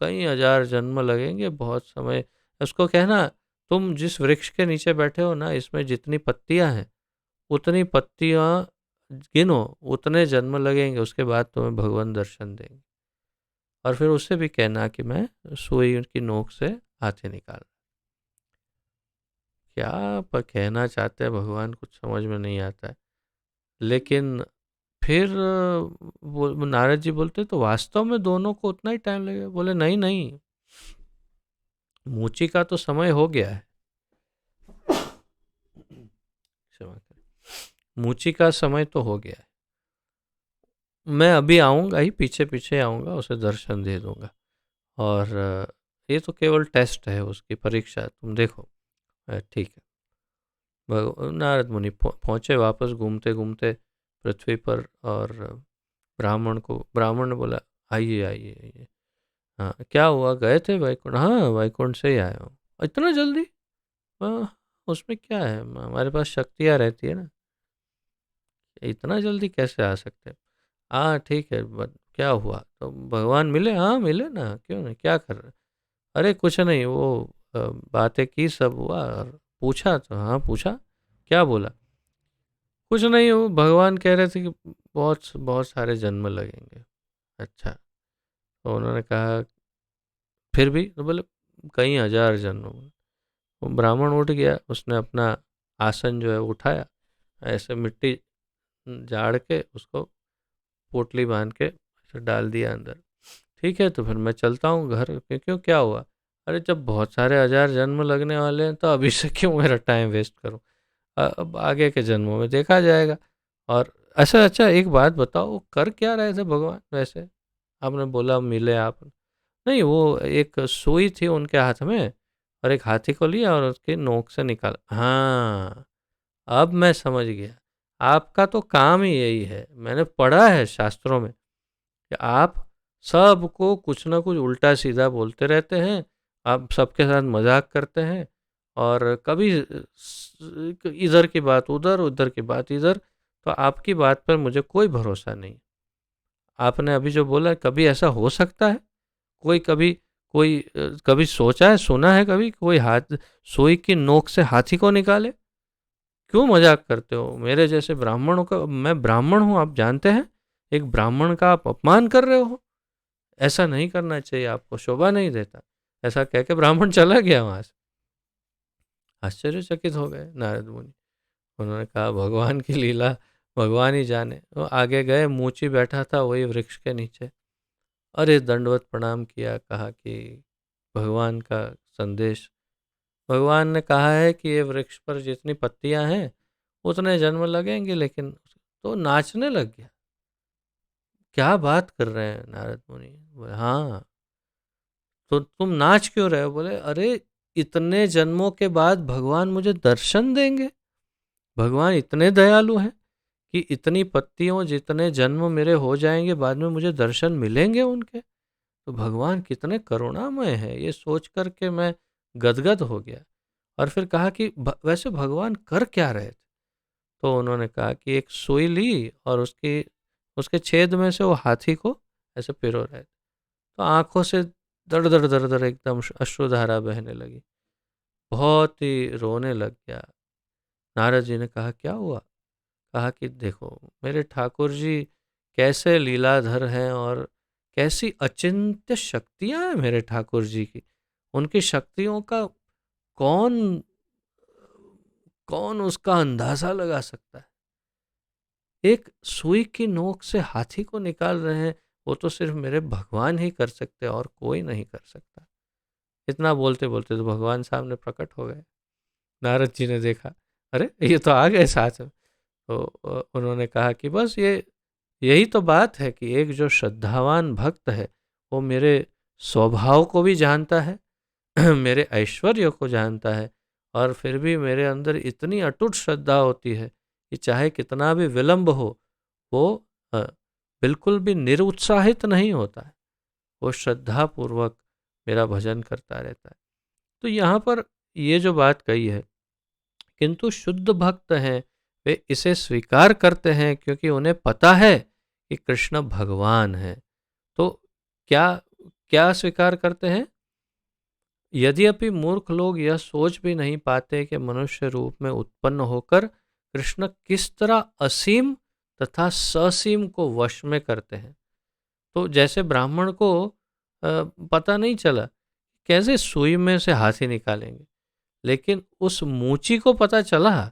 कई हजार जन्म लगेंगे, बहुत समय। उसको कहना तुम जिस वृक्ष के नीचे बैठे हो ना, इसमें जितनी पत्तियां हैं उतनी पत्तियां गिनो, उतने जन्म लगेंगे, उसके बाद तुम्हें भगवान दर्शन देंगे। और फिर उससे भी कहना कि मैं सुई की नोक से हाथी निकाल। क्या पर कहना चाहते हैं भगवान कुछ समझ में नहीं आता है। लेकिन फिर वो नारद जी बोलते तो वास्तव में दोनों को उतना ही टाइम लगेगा। बोले नहीं नहीं, मूची का तो समय हो गया है। क्षमा करें, मूची का समय तो हो गया है। मैं अभी आऊँगा ही, पीछे पीछे आऊँगा, उसे दर्शन दे दूँगा। और ये तो केवल टेस्ट है, उसकी परीक्षा, तुम देखो। ठीक है। नारद मुनि पहुँचे वापस घूमते घूमते पृथ्वी पर। और ब्राह्मण ने बोला आइए आइए आइए। हाँ, क्या हुआ, गए थे वैकुंठ? हाँ, वैकुंठ से ही आया हूँ। इतना जल्दी? हाँ, उसमें क्या है, हमारे पास शक्तियाँ रहती है ना, इतना जल्दी कैसे आ सकते हैं? हाँ ठीक है, क्या हुआ? तो भगवान मिले? हाँ मिले ना, क्यों नहीं, क्या कर रहे? अरे कुछ नहीं, वो बातें की, सब हुआ। और पूछा तो हाँ पूछा, क्या बोला? कुछ नहीं, वो भगवान कह रहे थे कि बहुत बहुत सारे जन्म लगेंगे। अच्छा। तो उन्होंने कहा फिर भी? तो बोले कई हजार जन्म। वो ब्राह्मण उठ गया, उसने अपना आसन जो है उठाया, ऐसे मिट्टी झाड़ के उसको पोटली बांध के ऐसे डाल दिया अंदर। ठीक है, तो फिर मैं चलता हूँ घर। क्यों, क्या हुआ? अरे जब बहुत सारे हजार जन्म लगने वाले हैं तो अभी से क्यों मेरा टाइम वेस्ट करूँ, अब आगे के जन्मों में देखा जाएगा। और अच्छा अच्छा, एक बात बताओ, वो कर क्या रहे थे भगवान वैसे? आपने बोला मिले आप। नहीं, वो एक सुई थी उनके हाथ में, और एक हाथी को लिया और उसकी नोक से निकाला। हाँ, अब मैं समझ गया। आपका तो काम ही यही है, मैंने पढ़ा है शास्त्रों में कि आप सबको कुछ ना कुछ उल्टा सीधा बोलते रहते हैं, आप सबके साथ मजाक करते हैं, और कभी इधर की बात उधर, उधर की बात इधर। तो आपकी बात पर मुझे कोई भरोसा नहीं। आपने अभी जो बोला, कभी ऐसा हो सकता है? कोई कभी कोई कभी सोचा है, सुना है कभी कोई हाथ सुई की नोक से हाथी को निकाले? क्यों मजाक करते हो मेरे जैसे ब्राह्मणों का? मैं ब्राह्मण हूँ, आप जानते हैं। एक ब्राह्मण का आप अपमान कर रहे हो, ऐसा नहीं करना चाहिए, आपको शोभा नहीं देता। ऐसा कह के ब्राह्मण चला गया वहां से। आश्चर्यचकित हो गए नारद मुनि। उन्होंने कहा भगवान की लीला भगवान ही जाने। वो आगे गए, मूची बैठा था वही वृक्ष के नीचे। अरे दंडवत प्रणाम किया, कहा कि भगवान का संदेश, भगवान ने कहा है कि ये वृक्ष पर जितनी पत्तियां हैं उतने जन्म लगेंगे। लेकिन तो नाचने लग गया। क्या बात कर रहे हैं नारद मुनि? बोले हाँ, तो तुम नाच क्यों रहे हो? बोले अरे इतने जन्मों के बाद भगवान मुझे दर्शन देंगे। भगवान इतने दयालु हैं कि इतनी पत्तियों जितने जन्म मेरे हो जाएंगे, बाद में मुझे दर्शन मिलेंगे उनके। तो भगवान कितने करुणामय है, ये सोच कर के मैं गदगद हो गया। और फिर कहा कि वैसे भगवान कर क्या रहे थे? तो उन्होंने कहा कि एक सुई ली और उसकी उसके छेद में से वो हाथी को ऐसे पिरो रहे थे। तो आंखों से दर दर दर दर एकदम अश्रुधारा बहने लगी, बहुत ही रोने लग गया। नारद जी ने कहा क्या हुआ? कहा कि देखो मेरे ठाकुर जी कैसे लीलाधर हैं, और कैसी अचिंत्य शक्तियां हैं मेरे ठाकुर जी की। उनकी शक्तियों का कौन कौन उसका अंदाजा लगा सकता है? एक सुई की नोक से हाथी को निकाल रहे हैं, वो तो सिर्फ मेरे भगवान ही कर सकते और कोई नहीं कर सकता। इतना बोलते बोलते तो भगवान सामने प्रकट हो गए। नारद जी ने देखा, अरे ये तो आ गए साथ में। तो उन्होंने कहा कि बस यही तो बात है कि एक जो श्रद्धावान भक्त है वो मेरे स्वभाव को भी जानता है, मेरे ऐश्वर्य को जानता है, और फिर भी मेरे अंदर इतनी अटूट श्रद्धा होती है कि चाहे कितना भी विलंब हो, वो अ, बिल्कुल भी निरुत्साहित नहीं होता है। वो श्रद्धापूर्वक मेरा भजन करता रहता है। तो यहाँ पर ये जो बात कही है, किंतु शुद्ध भक्त हैं वे इसे स्वीकार करते हैं क्योंकि उन्हें पता है कि कृष्ण भगवान है। तो क्या क्या स्वीकार करते हैं? यद्यपि मूर्ख लोग यह सोच भी नहीं पाते कि मनुष्य रूप में उत्पन्न होकर कृष्ण किस तरह असीम तथा ससीम को वश में करते हैं। तो जैसे ब्राह्मण को पता नहीं चला कैसे सुई में से हाथी निकालेंगे, लेकिन उस मूची को पता चला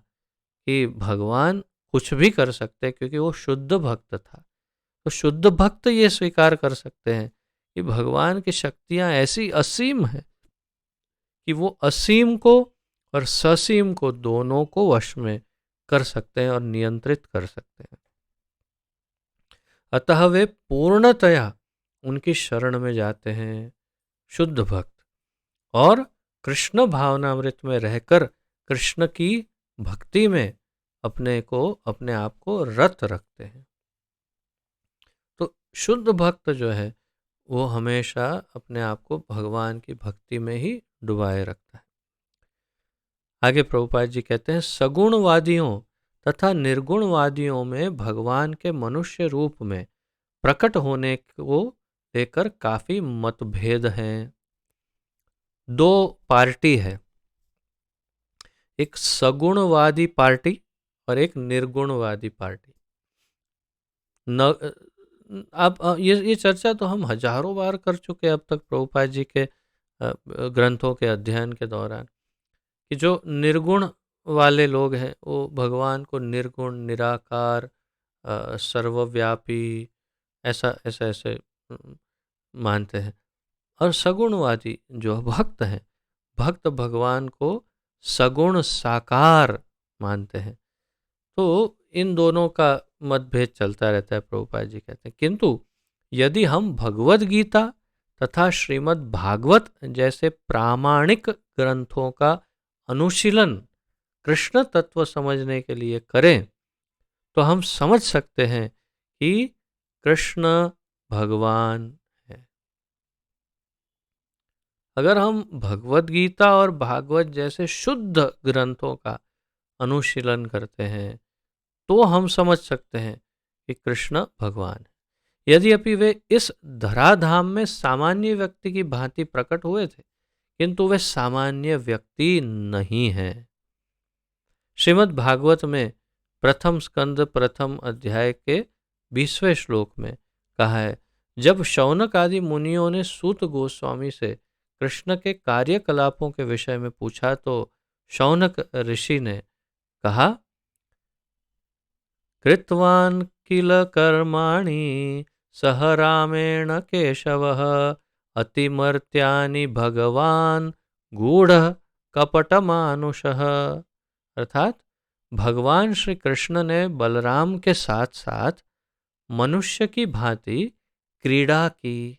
कि भगवान कुछ भी कर सकते हैं क्योंकि वो शुद्ध भक्त था। तो शुद्ध भक्त ये स्वीकार कर सकते हैं कि भगवान की शक्तियां ऐसी असीम हैं कि वो असीम को और ससीम को दोनों को वश में कर सकते हैं और नियंत्रित कर सकते हैं। अतः वे पूर्णतया उनकी शरण में जाते हैं, शुद्ध भक्त, और कृष्ण भावनामृत में रहकर कृष्ण की भक्ति में अपने आप को रत रखते हैं। तो शुद्ध भक्त जो है वो हमेशा अपने आप को भगवान की भक्ति में ही डुबाए रखता है। आगे प्रभुपाद जी कहते हैं, सगुणवादियों तथा निर्गुणवादियों में भगवान के मनुष्य रूप में प्रकट होने को लेकर काफी मतभेद हैं। दो पार्टी है, एक सगुणवादी पार्टी और एक निर्गुणवादी पार्टी। न अब ये चर्चा तो हम हजारों बार कर चुके हैं अब तक प्रभुपाद जी के ग्रंथों के अध्ययन के दौरान, कि जो निर्गुण वाले लोग हैं वो भगवान को निर्गुण, निराकार, सर्वव्यापी, ऐसे मानते हैं। और सगुणवादी जो भक्त हैं, भक्त भगवान को सगुण साकार मानते हैं। तो इन दोनों का मतभेद चलता रहता है, प्रभुपाद जी कहते हैं। किंतु यदि हम भगवत गीता तथा श्रीमद् भागवत जैसे प्रामाणिक ग्रंथों का अनुशीलन कृष्ण तत्व समझने के लिए करें तो हम समझ सकते हैं कि कृष्ण भगवान है। अगर हम भगवत गीता और भागवत जैसे शुद्ध ग्रंथों का अनुशीलन करते हैं तो हम समझ सकते हैं कि कृष्ण भगवान है। यद्यपि वे इस धराधाम में सामान्य व्यक्ति की भांति प्रकट हुए थे, किंतु वे सामान्य व्यक्ति नहीं हैं। श्रीमद् भागवत में प्रथम स्कंद प्रथम अध्याय के 20वें श्लोक में कहा है, जब शौनक आदि मुनियों ने सूत गोस्वामी से कृष्ण के कार्यकलापों के विषय में पूछा तो शौनक ऋषि ने कहा, कृतवान किल कर्माणि सह रामेण केशवः अतिमर्त्यानि भगवान गूढ़ कपटमानुषः। अर्थात भगवान श्री कृष्ण ने बलराम के साथ साथ मनुष्य की भांति क्रीड़ा की,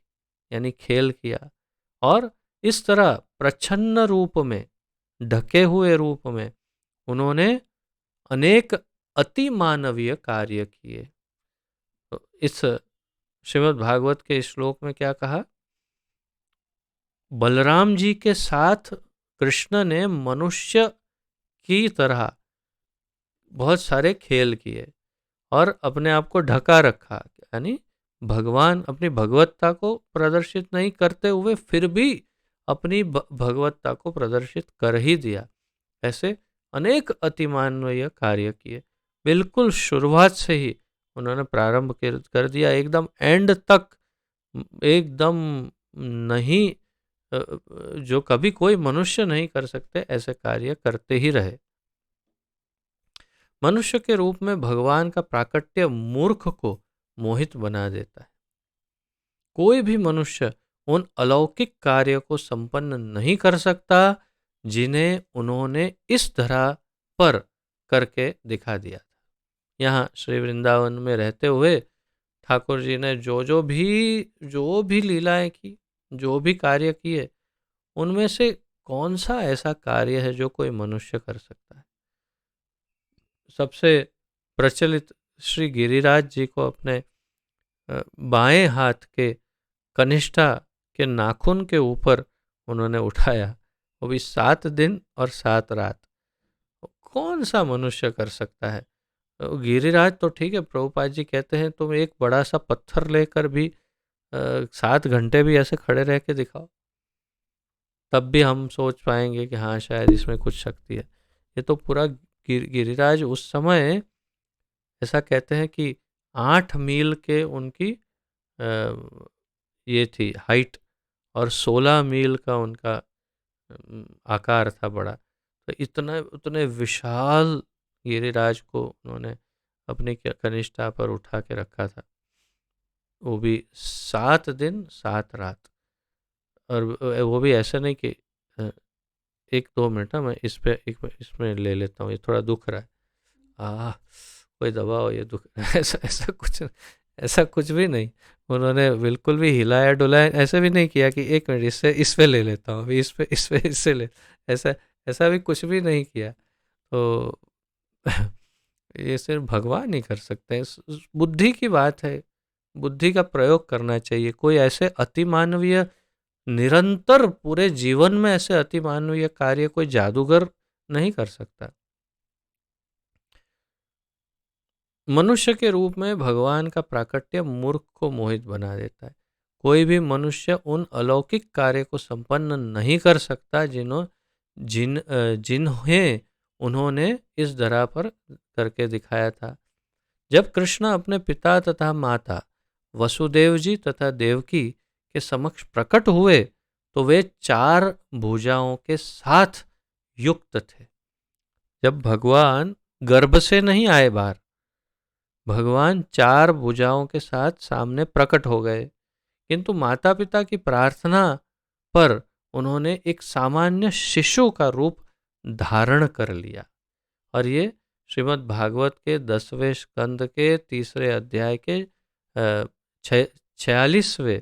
यानी खेल किया, और इस तरह प्रच्छन्न रूप में, ढके हुए रूप में उन्होंने अनेक अति मानवीय कार्य किए। तो इस श्रीमद् भागवत के श्लोक में क्या कहा? बलराम जी के साथ कृष्ण ने मनुष्य की तरह बहुत सारे खेल किए और अपने आप को ढका रखा, यानी भगवान अपनी भगवत्ता को प्रदर्शित नहीं करते हुए फिर भी अपनी भगवत्ता को प्रदर्शित कर ही दिया। ऐसे अनेक अतिमानवीय कार्य किए। बिल्कुल शुरुआत से ही उन्होंने प्रारंभ कर दिया, एकदम एंड तक, एकदम नहीं, जो कभी कोई मनुष्य नहीं कर सकते ऐसे कार्य करते ही रहे। मनुष्य के रूप में भगवान का प्राकट्य मूर्ख को मोहित बना देता है। कोई भी मनुष्य उन अलौकिक कार्य को संपन्न नहीं कर सकता जिन्हें उन्होंने इस धरा पर करके दिखा दिया था। यहाँ श्री वृंदावन में रहते हुए ठाकुर जी ने जो भी लीलाएं की, जो भी कार्य किए, उनमें से कौन सा ऐसा कार्य है जो कोई मनुष्य कर सकता है? सबसे प्रचलित श्री गिरिराज जी को अपने बाएं हाथ के कनिष्ठा के नाखून के ऊपर उन्होंने उठाया, वो भी 7 दिन और 7 रात। कौन सा मनुष्य कर सकता है? गिरिराज तो ठीक है, प्रभुपाद जी कहते हैं तुम एक बड़ा सा पत्थर लेकर भी 7 घंटे भी ऐसे खड़े रह के दिखाओ, तब भी हम सोच पाएंगे कि हाँ शायद इसमें कुछ शक्ति है। ये तो पूरा गिरिराज उस समय ऐसा कहते हैं कि 8 मील के उनकी ये थी हाइट, और 16 मील का उनका आकार था बड़ा। तो उतने विशाल गिरिराज को उन्होंने अपनी कनिष्ठा पर उठा के रखा था, वो भी 7 दिन 7 रात। और वो भी ऐसा नहीं कि 1-2 मिनट ना, मैं इसमें ले लेता हूँ, ये थोड़ा दुख रहा है, कोई दबाओ, ये दुख ऐसा कुछ भी नहीं। उन्होंने बिल्कुल भी हिलाया डुलाया ऐसे भी नहीं किया कि 1 मिनट इस पे ले लेता हूँ, अभी इससे ले, ऐसा भी कुछ भी नहीं किया। तो ये सिर्फ भगवान ही कर सकते हैं। बुद्धि की बात है, बुद्धि का प्रयोग करना चाहिए। कोई ऐसे अतिमानवीय निरंतर पूरे जीवन में ऐसे अतिमानवीय कार्य कोई जादूगर नहीं कर सकता। मनुष्य के रूप में भगवान का प्राकट्य मूर्ख को मोहित बना देता है। कोई भी मनुष्य उन अलौकिक कार्य को संपन्न नहीं कर सकता जिन्हें उन्होंने इस धरा पर करके दिखाया था। जब कृष्ण अपने पिता तथा माता वसुदेव जी तथा देवकी के समक्ष प्रकट हुए तो वे 4 भुजाओं के साथ युक्त थे। जब भगवान गर्भ से नहीं आए बाहर, भगवान 4 भुजाओं के साथ सामने प्रकट हो गए, किंतु माता पिता की प्रार्थना पर उन्होंने एक सामान्य शिशु का रूप धारण कर लिया। और ये श्रीमद् भागवत के 10वें स्कंद के 3रे अध्याय के 46वें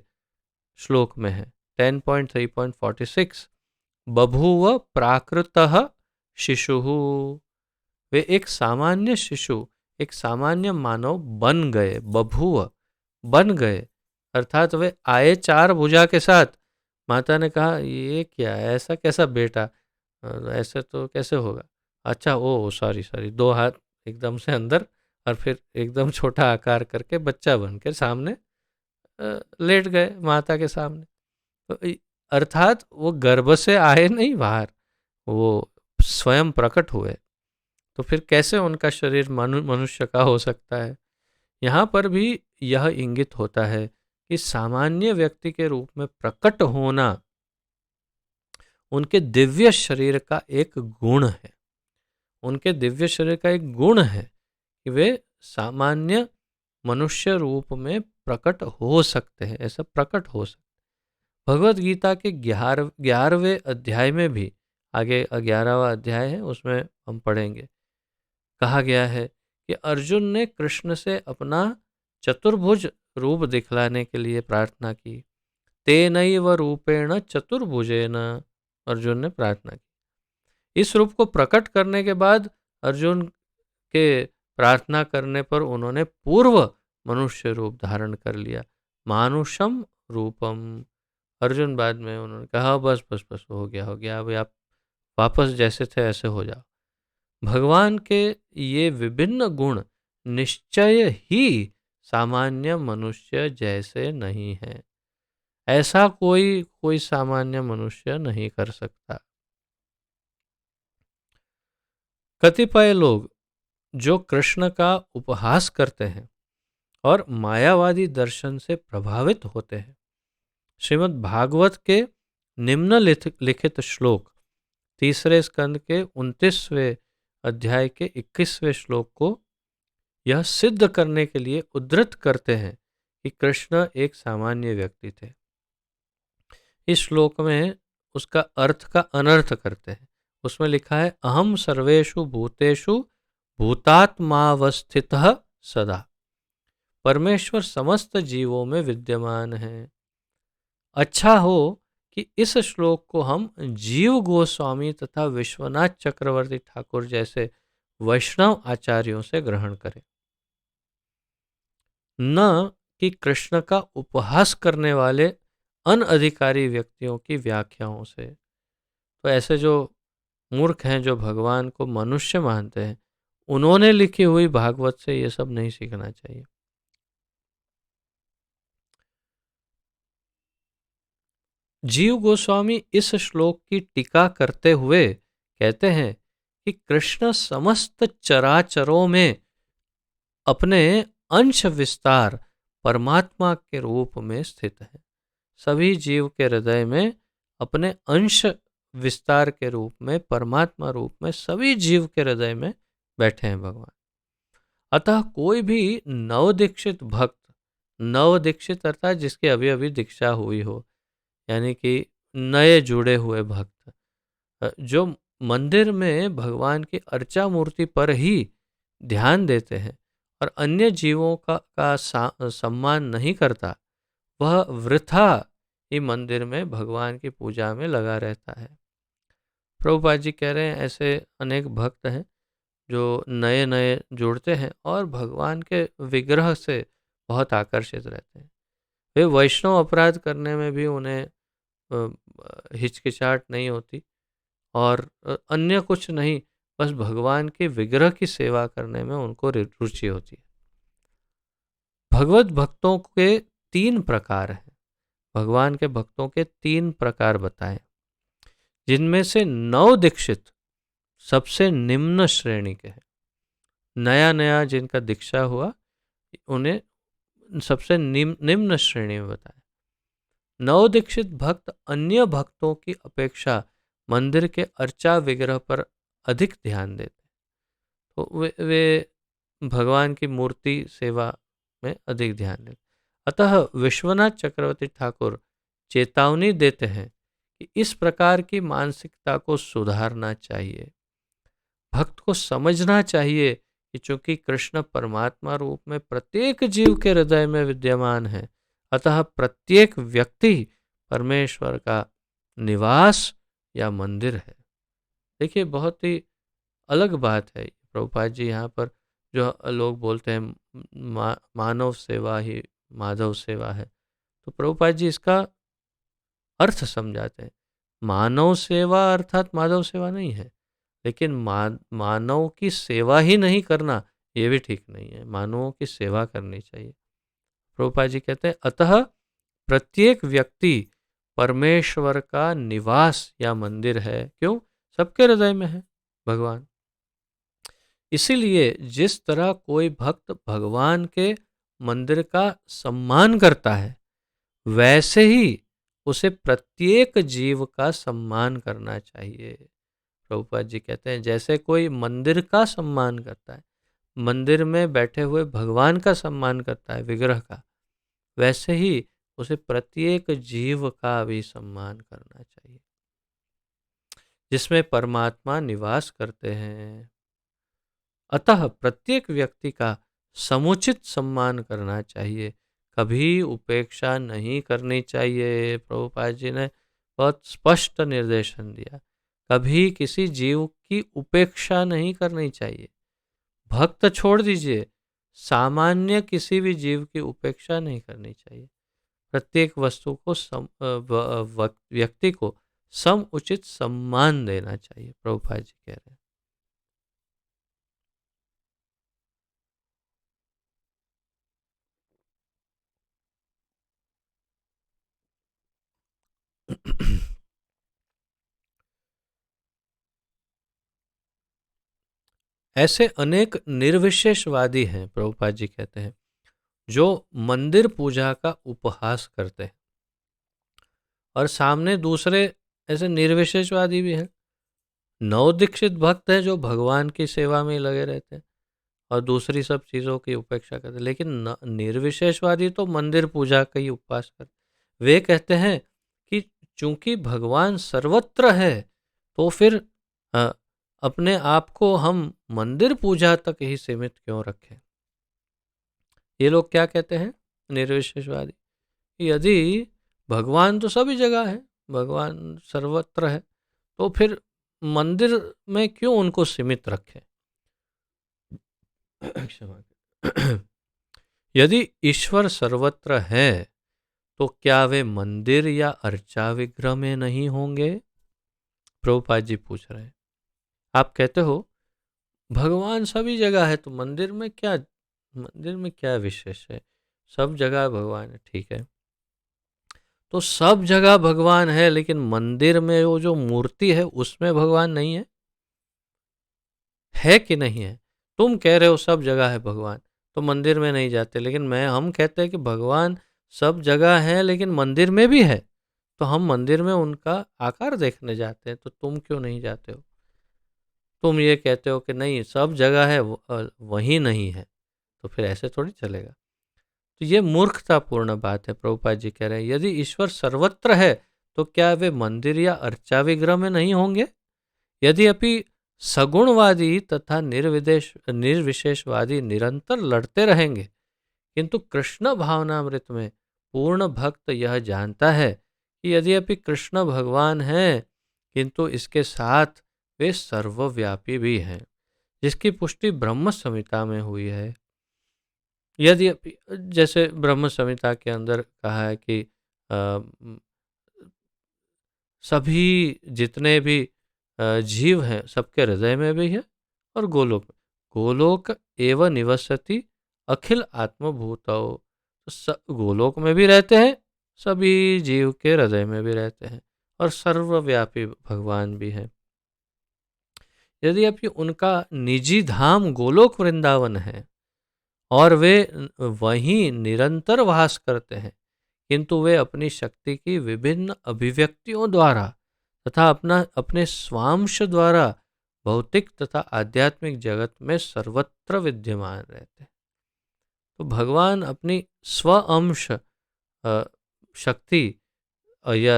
श्लोक में है। 10.3.46 बभूव प्राकृतः शिशुः। वे एक सामान्य शिशु, एक सामान्य मानव बन गए, बभूव बन गए, अर्थात वे आए 4 भुजा के साथ। माता ने कहा ये क्या है, ऐसा कैसा बेटा, ऐसे तो कैसे होगा? अच्छा, ओ सॉरी 2 हाथ एकदम से अंदर और फिर एकदम छोटा आकार करके बच्चा बन के सामने लेट गए माता के सामने। तो अर्थात वो गर्भ से आए नहीं बाहर, वो स्वयं प्रकट हुए। तो फिर कैसे उनका शरीर मनुष्य का हो सकता है? यहाँ पर भी यह इंगित होता है कि सामान्य व्यक्ति के रूप में प्रकट होना उनके दिव्य शरीर का एक गुण है। उनके दिव्य शरीर का एक गुण है कि वे सामान्य मनुष्य रूप में प्रकट हो सकते हैं, ऐसा प्रकट हो सकते। भगवत गीता के 11वें अध्याय में भी, आगे 11वां अध्याय है, उसमें हम पढ़ेंगे, कहा गया है कि अर्जुन ने कृष्ण से अपना चतुर्भुज रूप दिखलाने के लिए प्रार्थना की। तेनैव रूपेण चतुर्भुजेन, अर्जुन ने प्रार्थना की। इस रूप को प्रकट करने के बाद अर्जुन के प्रार्थना करने पर उन्होंने पूर्व मनुष्य रूप धारण कर लिया, मानुषम रूपम। अर्जुन बाद में उन्होंने कहा बस हो गया, अभी आप वापस जैसे थे ऐसे हो जाओ। भगवान के ये विभिन्न गुण निश्चय ही सामान्य मनुष्य जैसे नहीं है। ऐसा कोई सामान्य मनुष्य नहीं कर सकता। कतिपय लोग जो कृष्ण का उपहास करते हैं और मायावादी दर्शन से प्रभावित होते हैं, श्रीमद् भागवत के निम्नलिखित श्लोक 3रे स्कंद के 29वें अध्याय के 21वें श्लोक को यह सिद्ध करने के लिए उद्धृत करते हैं कि कृष्ण एक सामान्य व्यक्ति थे। इस श्लोक में उसका अर्थ का अनर्थ करते हैं। उसमें लिखा है अहम सर्वेषु भूतेषु भूतात्मावस्थितः सदा। परमेश्वर समस्त जीवों में विद्यमान है। अच्छा हो कि इस श्लोक को हम जीव गोस्वामी तथा विश्वनाथ चक्रवर्ती ठाकुर जैसे वैष्णव आचार्यों से ग्रहण करें, न कि कृष्ण का उपहास करने वाले अनधिकारी व्यक्तियों की व्याख्याओं से। तो ऐसे जो मूर्ख हैं, जो भगवान को मनुष्य मानते हैं, उन्होंने लिखी हुई भागवत से ये सब नहीं सीखना चाहिए। जीव गोस्वामी इस श्लोक की टीका करते हुए कहते हैं कि कृष्ण समस्त चराचरों में अपने अंश विस्तार परमात्मा के रूप में स्थित है। सभी जीव के हृदय में अपने अंश विस्तार के रूप में, परमात्मा रूप में सभी जीव के हृदय में बैठे हैं भगवान। अतः कोई भी नवदीक्षित भक्त, नवदीक्षित अर्थात जिसकी अभी अभी दीक्षा हुई हो, यानी कि नए जुड़े हुए भक्त, जो मंदिर में भगवान की अर्चा मूर्ति पर ही ध्यान देते हैं और अन्य जीवों का सम्मान नहीं करता, वह वृथा ही मंदिर में भगवान की पूजा में लगा रहता है। प्रभुपाद जी कह रहे हैं ऐसे अनेक भक्त हैं जो नए नए जुड़ते हैं और भगवान के विग्रह से बहुत आकर्षित रहते हैं। वे वैष्णव अपराध करने में भी उन्हें हिचकिचाहट नहीं होती और अन्य कुछ नहीं, बस भगवान के विग्रह की सेवा करने में उनको रुचि होती है। भगवत भक्तों के 3 प्रकार हैं। भगवान के भक्तों के 3 प्रकार बताएं, जिनमें से नवदीक्षित सबसे निम्न श्रेणी के हैं। नया नया जिनका दीक्षा हुआ उन्हें सबसे निम्न श्रेणी में बताएं। नवदीक्षित भक्त अन्य भक्तों की अपेक्षा मंदिर के अर्चा विग्रह पर अधिक ध्यान देते हैं, तो वे भगवान की मूर्ति सेवा में अधिक ध्यान देते। अतः विश्वनाथ चक्रवर्ती ठाकुर चेतावनी देते हैं कि इस प्रकार की मानसिकता को सुधारना चाहिए। भक्त को समझना चाहिए कि चूंकि कृष्ण परमात्मा रूप में प्रत्येक जीव के हृदय में विद्यमान है, अतः प्रत्येक व्यक्ति परमेश्वर का निवास या मंदिर है। देखिए, बहुत ही अलग बात है। प्रभुपाद जी यहाँ पर जो लोग बोलते हैं मानव सेवा ही माधव सेवा है, तो प्रभुपाद जी इसका अर्थ समझाते हैं। मानव सेवा अर्थात माधव सेवा नहीं है, लेकिन मानव की सेवा ही नहीं करना ये भी ठीक नहीं है। मानवों की सेवा करनी चाहिए। प्रभुपाद जी कहते हैं अतः प्रत्येक व्यक्ति परमेश्वर का निवास या मंदिर है। क्यों? सबके हृदय में है भगवान। इसीलिए जिस तरह कोई भक्त भगवान के मंदिर का सम्मान करता है, वैसे ही उसे प्रत्येक जीव का सम्मान करना चाहिए। प्रभुपाद जी कहते हैं जैसे कोई मंदिर का सम्मान करता है, मंदिर में बैठे हुए भगवान का सम्मान करता है, विग्रह का, वैसे ही उसे प्रत्येक जीव का भी सम्मान करना चाहिए जिसमें परमात्मा निवास करते हैं। अतः प्रत्येक व्यक्ति का समुचित सम्मान करना चाहिए, कभी उपेक्षा नहीं करनी चाहिए। प्रभुपाद जी ने बहुत स्पष्ट निर्देशन दिया, कभी किसी जीव की उपेक्षा नहीं करनी चाहिए। भक्त छोड़ दीजिए, सामान्य किसी भी जीव की उपेक्षा नहीं करनी चाहिए। प्रत्येक वस्तु को व्यक्ति को समुचित सम्मान देना चाहिए, प्रभुपाद जी कह रहे हैं। ऐसे अनेक निर्विशेषवादी हैं, प्रभुपाद जी कहते हैं, जो मंदिर पूजा का उपहास करते हैं और सामने दूसरे ऐसे निर्विशेषवादी भी हैं नवदीक्षित भक्त हैं जो भगवान की सेवा में लगे रहते हैं और दूसरी सब चीज़ों की उपेक्षा करते हैं, लेकिन निर्विशेषवादी तो मंदिर पूजा का ही उपवास करते। वे कहते हैं कि चूंकि भगवान सर्वत्र है तो फिर अ, अपने आप को हम मंदिर पूजा तक ही सीमित क्यों रखें। ये लोग क्या कहते हैं निर्विशेषवादी, यदि भगवान तो सभी जगह है, भगवान सर्वत्र है, तो फिर मंदिर में क्यों उनको सीमित रखें। क्षमा करें। यदि ईश्वर सर्वत्र है तो क्या वे मंदिर या अर्चा विग्रह में नहीं होंगे। प्रभुपाद जी पूछ रहे हैं, आप कहते हो भगवान सभी जगह है तो मंदिर में क्या विशेष है, सब जगह भगवान है, ठीक है। तो सब जगह भगवान है लेकिन मंदिर में वो जो मूर्ति है उसमें भगवान नहीं है कि नहीं है। तुम कह रहे हो सब जगह है भगवान तो मंदिर में नहीं जाते, लेकिन हम कहते हैं कि भगवान सब जगह है लेकिन मंदिर में भी है, तो हम मंदिर में उनका आकार देखने जाते हैं, तो तुम क्यों नहीं जाते हो। तुम ये कहते हो कि नहीं सब जगह है वहीं नहीं है, तो फिर ऐसे थोड़ी चलेगा। तो ये मूर्खतापूर्ण बात है। प्रभुपाद जी कह रहे हैं यदि ईश्वर सर्वत्र है तो क्या वे मंदिर या अर्चा विग्रह में नहीं होंगे। यद्यपि सगुणवादी तथा निर्विशेषवादी निरंतर लड़ते रहेंगे, किंतु कृष्ण भावनामृत में पूर्ण भक्त यह जानता है कि यद्यपि कृष्ण भगवान हैं किंतु इसके साथ वे सर्वव्यापी भी हैं, जिसकी पुष्टि ब्रह्म संहिता में हुई है। यदि जैसे ब्रह्म संहिता के अंदर कहा है कि सभी जितने भी जीव हैं सबके हृदय में भी है और गोलोक एवं निवसति अखिल आत्मभूतौ, गोलोक में भी रहते हैं, सभी जीव के हृदय में भी रहते हैं और सर्वव्यापी भगवान भी है। यदि अभी उनका निजी धाम गोलोक वृंदावन है और वे वहीं निरंतर वास करते हैं, किंतु वे अपनी शक्ति की विभिन्न अभिव्यक्तियों द्वारा तथा अपने स्वांश द्वारा भौतिक तथा आध्यात्मिक जगत में सर्वत्र विद्यमान रहते हैं। तो भगवान अपनी स्व अंश शक्ति या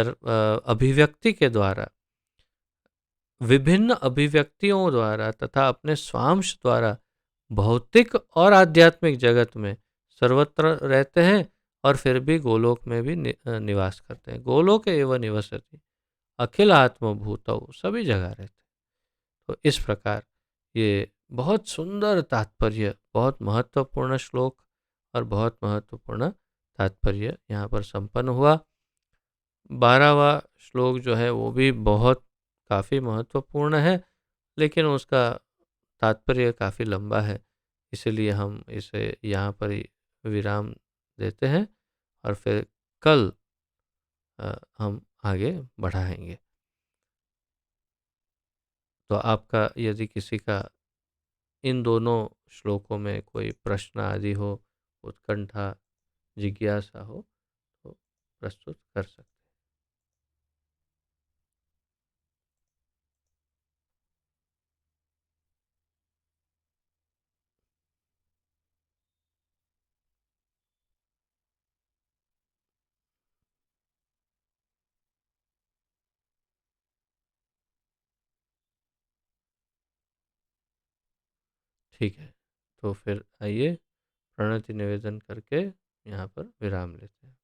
अभिव्यक्ति के द्वारा, विभिन्न अभिव्यक्तियों द्वारा तथा अपने स्वांश द्वारा भौतिक और आध्यात्मिक जगत में सर्वत्र रहते हैं और फिर भी गोलोक में भी निवास करते हैं। गोलोक एवं निवसति अखिल आत्मभूतौ, सभी जगह रहते हैं। तो इस प्रकार ये बहुत सुंदर तात्पर्य, बहुत महत्वपूर्ण श्लोक और बहुत महत्वपूर्ण तात्पर्य यहाँ पर संपन्न हुआ। 12वां श्लोक जो है वो भी बहुत काफ़ी महत्वपूर्ण है, लेकिन उसका तात्पर्य काफ़ी लंबा है, इसलिए हम इसे यहाँ पर ही विराम देते हैं और फिर कल हम आगे बढ़ाएंगे। तो आपका यदि किसी का इन दोनों श्लोकों में कोई प्रश्न आदि हो, उत्कंठा, जिज्ञासा हो, तो प्रस्तुत कर सकते हैं। ठीक है, तो फिर आइए प्रणति निवेदन करके यहाँ पर विराम लेते हैं।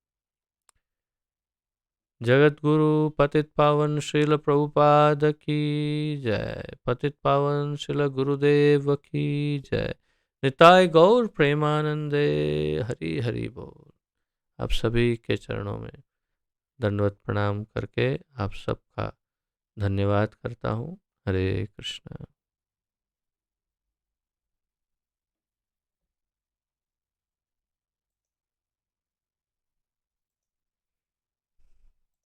जगत गुरु पतित पावन श्रील प्रभुपाद की जय। पतित पावन श्रील गुरुदेव की जय। निताय गौर प्रेमानंदे। हरि हरि बोल। आप सभी के चरणों में दंडवत प्रणाम करके आप सबका धन्यवाद करता हूँ। हरे कृष्ण।